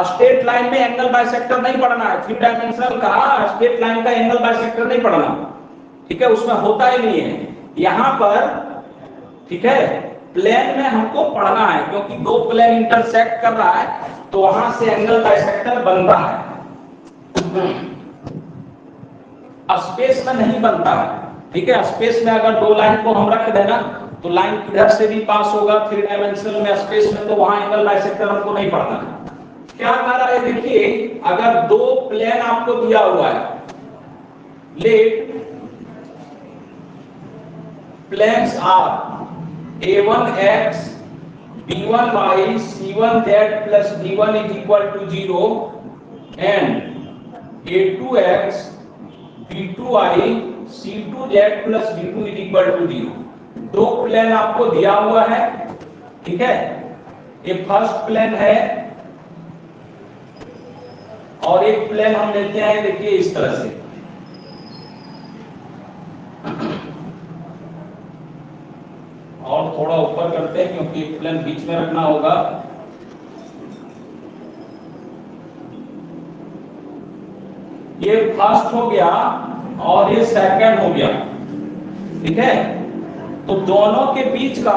स्ट्रेट लाइन में एंगल बाइसेक्टर नहीं पढ़ना है, थ्री डायमेंशनल का स्ट्रेट लाइन का एंगल बाइसेक्टर नहीं पढ़ना, ठीक है, उसमें होता ही नहीं है। यहाँ पर ठीक है प्लेन में हमको पढ़ना है, क्योंकि दो प्लेन इंटरसेक्ट कर रहा है तो वहां से एंगल बाइसेक्टर बनता है, स्पेस में नहीं बनता है, ठीक है। स्पेस में अगर दो लाइन को हम रख देना तो लाइन किधर से भी पास होगा, थ्री डायमेंशनल में स्पेस में, तो वहां एंगल बाइसेक्टर हमको नहीं पढ़ना है। क्या कह रहा है देखिए, अगर दो प्लेन आपको दिया हुआ है, let planes are a1x b1y c1z plus d1 is equal to 0 and a2x b2y c2z plus d2 is equal to 0। दो प्लेन आपको दिया हुआ है, ठीक है। ये फर्स्ट प्लेन है और एक प्लेन हम लेते हैं, देखिए इस तरह से, और थोड़ा ऊपर करते हैं क्योंकि एक प्लेन बीच में रखना होगा। ये फर्स्ट हो गया और ये सेकंड हो गया, ठीक है। तो दोनों के बीच का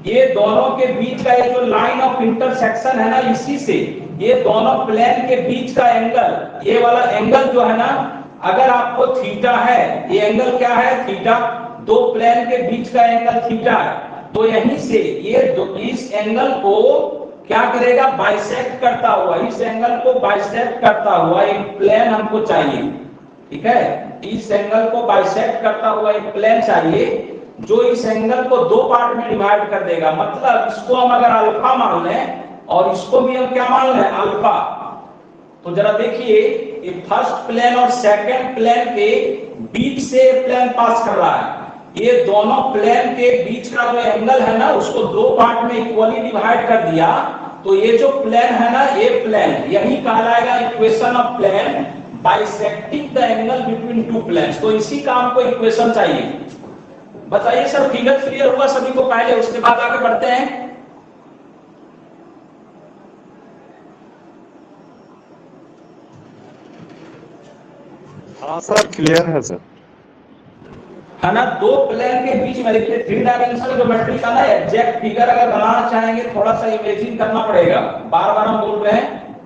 ये दोनों के बीच का ये जो लाइन ऑफ इंटरसेक्शन है ना, इसी से ये दोनों प्लेन के बीच का एंगल, ये वाला एंगल जो है ना, अगर आपको थीटा है, ये एंगल क्या है, थीटा, दो प्लेन के बीच का एंगल थीटा है, तो यहीं से ये इस एंगल को क्या करेगा, बाइसेक्ट करता हुआ, इस एंगल को बाइसेक्ट करता हुआ एक प्लेन हमको चाहिए, ठीक है। इस एंगल को बाइसेक्ट करता हुआ एक प्लेन चाहिए जो इस एंगल को दो पार्ट में डिवाइड कर देगा। मतलब इसको हम अगर अल्फा मान लें और इसको भी हम क्या मान लें, अल्फा। तो जरा देखिए, ये फर्स्ट प्लेन और सेकंड प्लेन के बीच से प्लेन पास कर रहा है, ये दोनों प्लेन के बीच का जो एंगल है ना, उसको दो पार्ट में इक्वली डिवाइड कर दिया, तो ये जो प्लेन है ना, ये प्लेन, यही कहलाएगा equation of plane bisecting the angle between two planes. तो इसी का हमको इक्वेशन चाहिए। बताइए सर, फिगर क्लियर हुआ सभी को पहले, उसके बाद आगे बढ़ते हैं। हाँ सर, क्लियर है सर, है ना। दो प्लेन के बीच में देखिए, थ्री डायमेंशनल ज्योमेट्री का ना एग्जैक्ट फिगर अगर बनाना चाहेंगे थोड़ा सा इमेजिन करना पड़ेगा, बार बार हम बोल रहे हैं,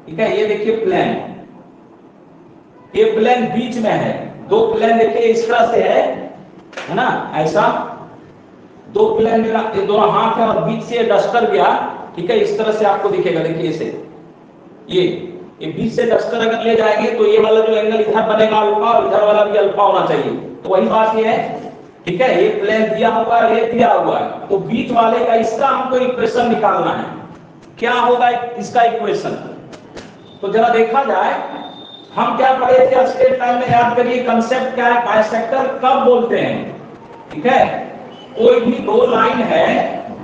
ठीक है। ये देखिए प्लेन, ये प्लेन बीच में है, दो प्लेन देखिए इस तरह से है ना, ऐसा दो प्लेन, ये दोनों हाथ है और बीच से डस्टर गया, ठीक है, इस तरह से आपको दिखेगा। देखिए इसे, ये बीच से डस्टर अगर ले जाएंगे तो ये वाला जो एंगल इधर बनेगा अल्फा, और इधर वाला भी अल्फा होना चाहिए। तो वही बात ये है, ठीक है। ये प्लेन दिया हुआ है, ये दिया हुआ है, तो बीच वाले का इसका हमको इक्वेशन निकालना है। क्या होगा इसका इक्वेशन, तो जरा देखा जाए, हम क्या पढ़े थे स्ट्रेट लाइन में, याद करिए कंसेप्ट क्या है, बाइसेक्टर कब बोलते हैं, ठीक है। कोई भी दो लाइन है,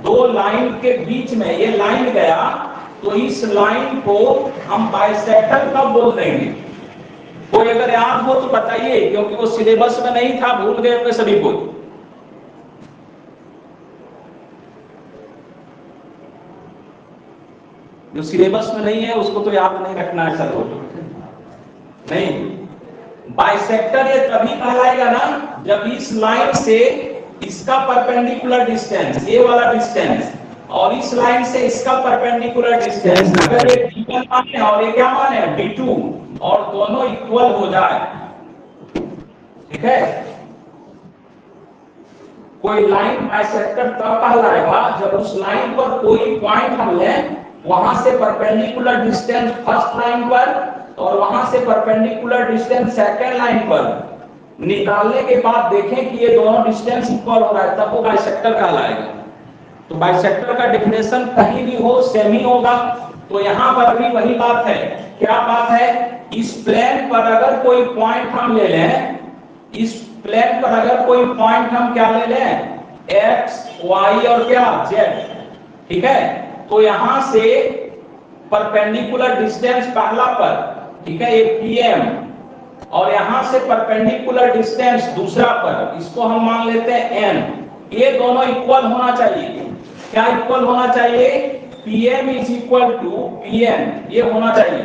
दो लाइन के बीच में ये लाइन गया, तो इस लाइन को हम बाइसेक्टर कब बोल देंगे, कोई अगर याद हो तो बताइए, क्योंकि वो सिलेबस में नहीं था, भूल गए अपने सभी को। जो सिलेबस में नहीं है उसको तो याद नहीं रखना है सर, नहीं। बाइसेक्टर ये तभी कहलाएगा ना जब इस लाइन से इसका परपेंडिकुलर डिस्टेंस, ये वाला डिस्टेंस, और इस लाइन से इसका परपेंडिकुलर डिस्टेंस, अगर ये d1 माने और ये क्या माने d2, और दोनों इक्वल हो जाए, ठीक है। कोई लाइन बाइसेक्टर तब कहलाएगा जब उस लाइन पर कोई पॉइंट हम लें, वहां से परपेंडिकुलर डिस्टेंस फर्स्ट लाइन पर और वहां से परपेंडिकुलर डिस्टेंस सेकंड लाइन पर निकालने के बाद देखें कि ये दोनों डिस्टेंस इक्वल हो रहा है, तब वो बाइसेक्टर कहलाएगा। तो बाइसेक्टर का डेफिनेशन कहीं भी हो सेम ही होगा। तो यहाँ पर भी वही बात है। क्या बात है? इस प्लेन पर अगर कोई पॉइंट हम ले लें, इस प्लेन पर अगर कोई पॉइंट हम क्या ले लें, x, y और क्या z, ठीक है। तो यहां से परपेंडिकुलर डिस्टेंस पहला पर, ठीक है, ये pm, और यहां से परपेंडिकुलर डिस्टेंस दूसरा पर, इसको हम मान लेते हैं n। ये दोनों इक्वल होना चाहिए। क्या इक्वल होना चाहिए? pm is equal to pn, ये होना चाहिए,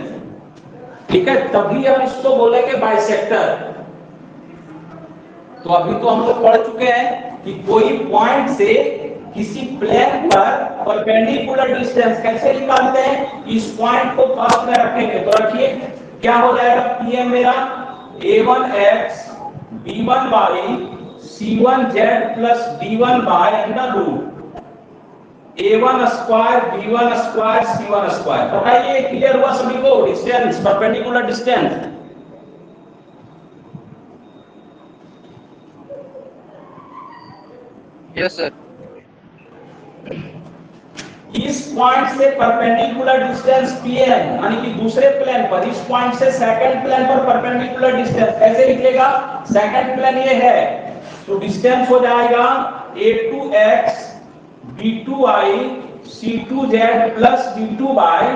ठीक है। तभी हम इसको बोलेंगे बाइसेक्टर। तो अभी तो हम लोग पढ़ चुके हैं कि कोई पॉइंट से किसी प्लेन पर परपेंडिकुलर डिस्टेंस कैसे निकालते हैं। इस पॉइंट को फर्स्ट में रखेंगे, तो रखिए क्या हो जाएगा, pm मेरा a1x b1y c1z plus d1 by under root a1 square b1 square c1 square. बताइए क्लियर हुआ सभी को? Distance, perpendicular distance. Yes sir. इस पॉइंट से परपेंडिकुलर डिस्टेंस pm, यानी कि दूसरे प्लेन पर, इस पॉइंट से सेकंड प्लेन पर परपेंडिकुलर डिस्टेंस कैसे निकलेगा? सेकंड प्लेन ये है, तो डिस्टेंस हो जाएगा a2x b2y c2z plus d2 by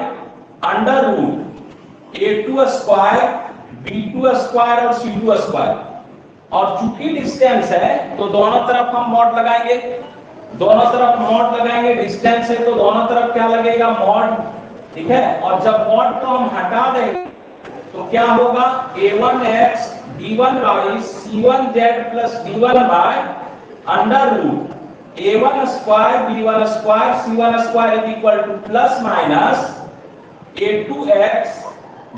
under root a2 square b2 square और c2 स्क्वायर। और चूंकि डिस्टेंस है तो दोनों तरफ हम मॉड लगाएंगे, दोनों तरफ मॉड लगाएंगे। डिस्टेंस है तो दोनों तरफ क्या लगेगा, मॉड, ठीक है। और जब मॉड को हम हटा देंगे तो क्या होगा, a1x d1y c1z plus d1 by under root a1 square b1 square c1 square is equal to plus minus a2x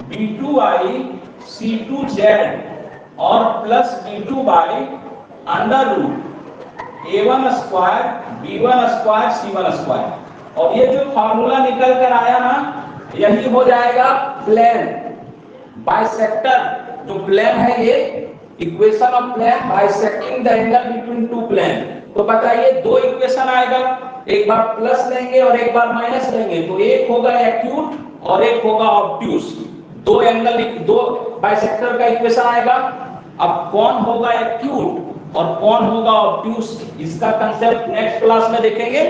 b2y c2z और plus d2 by under root a1 square b1 square c1 square. और ये जो formula निकल कर आया ना, यही हो जाएगा प्लेन बाइसेक्टर। जो प्लेन है ये equation of plane bisecting the angle between two plane. तो बताइए दो इक्वेशन आएगा, एक बार प्लस लेंगे और एक बार माइनस लेंगे, तो एक होगा एक्यूट और एक होगा ऑब्ट्यूस। दो एंगल, दो बाइसेक्टर का इक्वेशन आएगा। अब कौन होगा एक्यूट और कौन होगा ऑब्ट्यूस, इसका कंसेप्ट नेक्स्ट क्लास में देखेंगे।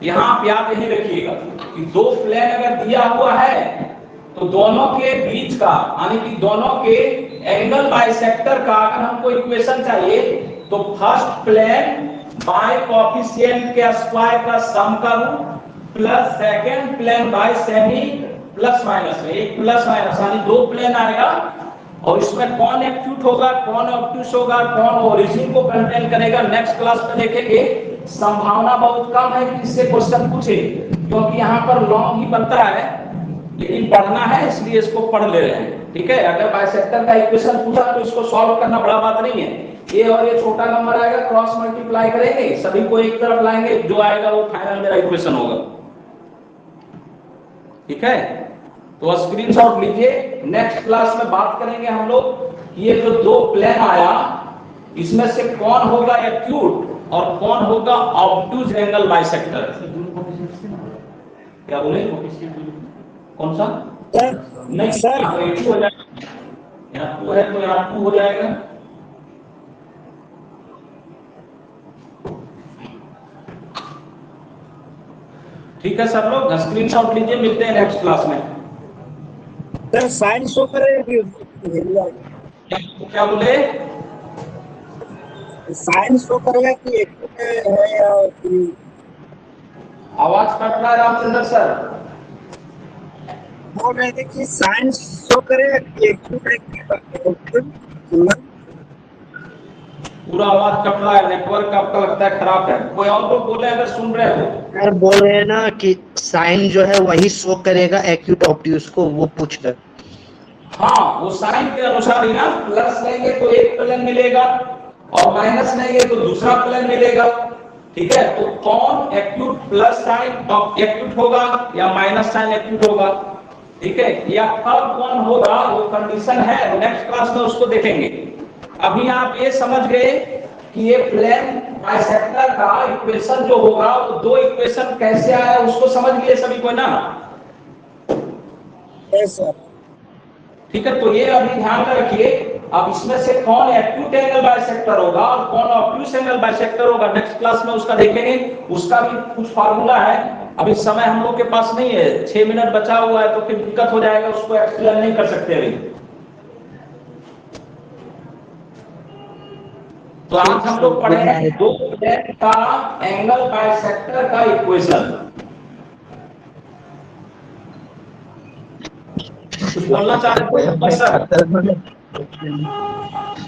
यहाँ आप याद नहीं रखिएगा कि दो प्लेन अगर दिया हुआ है तो दोनों के बीच का, यानी कि दोनों के एंगल बाइसेक्टर का अगर हमको इक्वेशन चाहिए तो फर्स्ट प्लेन बाय कोएफिशिएंट के स्क्वायर का सम करूं plus second plane by same plus minus में, एक प्लस माइनस, यानी दो प्लेन आएगा। और इसमें कौन एक्यूट होगा, कौन ऑब्ट्यूस होगा, कौन ओरिजिन को कंटेन करेगा, नेक्स्ट क्लास में देखेंगे। संभावना बहुत कम है कि इससे क्वेश्चन पूछे, क्योंकि यहाँ पर लॉन्ग ही बनता है, लेकिन पढ़ना है इसलिए इसको पढ़ ले रहे हैं, ठीक है। अगर बाइसेक्टर का इक्वेशन पूछा तो इसको सॉल्व करना बड़ा बात नहीं है। ये और ये छोटा नंबर आएगा, क्रॉस मल्टीप्लाई करेंगे, सभी को एक तरफ लाएंगे, जो आएगा वो फाइनल मेरा इक्वेशन होगा, ठीक है। तो स्क्रीनशॉट लीजिए, नेक्स्ट क्लास में बात करेंगे हम लोग। ये जो दो प्लेन आया, इसमें से कौन होगा एक्यूट और कौन होगा ऑब्ट्यूज एंगल बाइसेक्टर। क्या बोले, कौन सा? नहीं सर, यहाँ 2 हो जाएगा, यहाँ 2 है तो यहाँ 2 हो जाएगा। ठीक है सर, लोग स्क्रीनशॉट लीजिए, मिलते हैं नेक्स्ट क्लास में। सर साइन शो करें क्या बोले? साइन शो करेगा कि एक्यूट है या आवाज कट रहा है रामचंद्र सर। बोल रहे थे कि साइन शो करेगा कि एक्यूट है। पूरा आवाज कट रहा है, नेटवर्क आपका लगता है खराब है। कोई और लोग बोले अगर सुन रहे हो। सर बोल रहे हैं ना कि साइन जो है वही शो करेगा एक्यूट ऑब्ट्यूस को, वो पूछ रहे। हाँ, वो साइन के अनुसार ही ना, प्लस लेंगे तो एक प्लेन मिलेगा और माइनस लेंगे तो दूसरा प्लेन मिलेगा। ठीक है, तो कौन एक्यूट प्लस साइन एक्यूट होगा या माइनस साइन एक्यूट होगा, ठीक है, या अब कौन होगा वो कंडीशन है, नेक्स्ट क्लास में उसको देखेंगे। अभी आप ये समझ गए कि ये प्लेन बाइसेक्टर का इक्वेशन जो होगा वो दो इक्वेशन कैसे आया उसको समझ लिए सभी को ना। सर ठीक है, तो ये अभी ध्यान में रखिए। अब इसमें से कौन एक्यूट एंगल बाइसेक्टर होगा और कौन ऑब्ट्यूस एंगल बाइसेक्टर होगा, नेक्स्ट क्लास में उसका देखेंगे। उसका भी कुछ फार्मूला है, अभी समय हम लोग के पास नहीं है, 6 मिनट बचा हुआ है तो फिर दिक्कत हो जाएगा, उसको एक्सप्लेन नहीं कर सकते अभी। तो आज हम लोग पढ़ेंगे दो प्लेन का एंगल बाइसेक्टर का इक्वेशन। कुछ बोलना चाहते थे सर?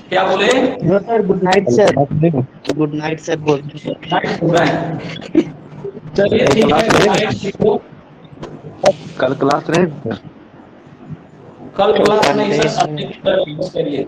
क्या बोले? Sir good night sir. Good night sir बोलते हैं। चलिए ठीक है, कल क्लास नहीं, कल क्लास नहीं सर, करिए।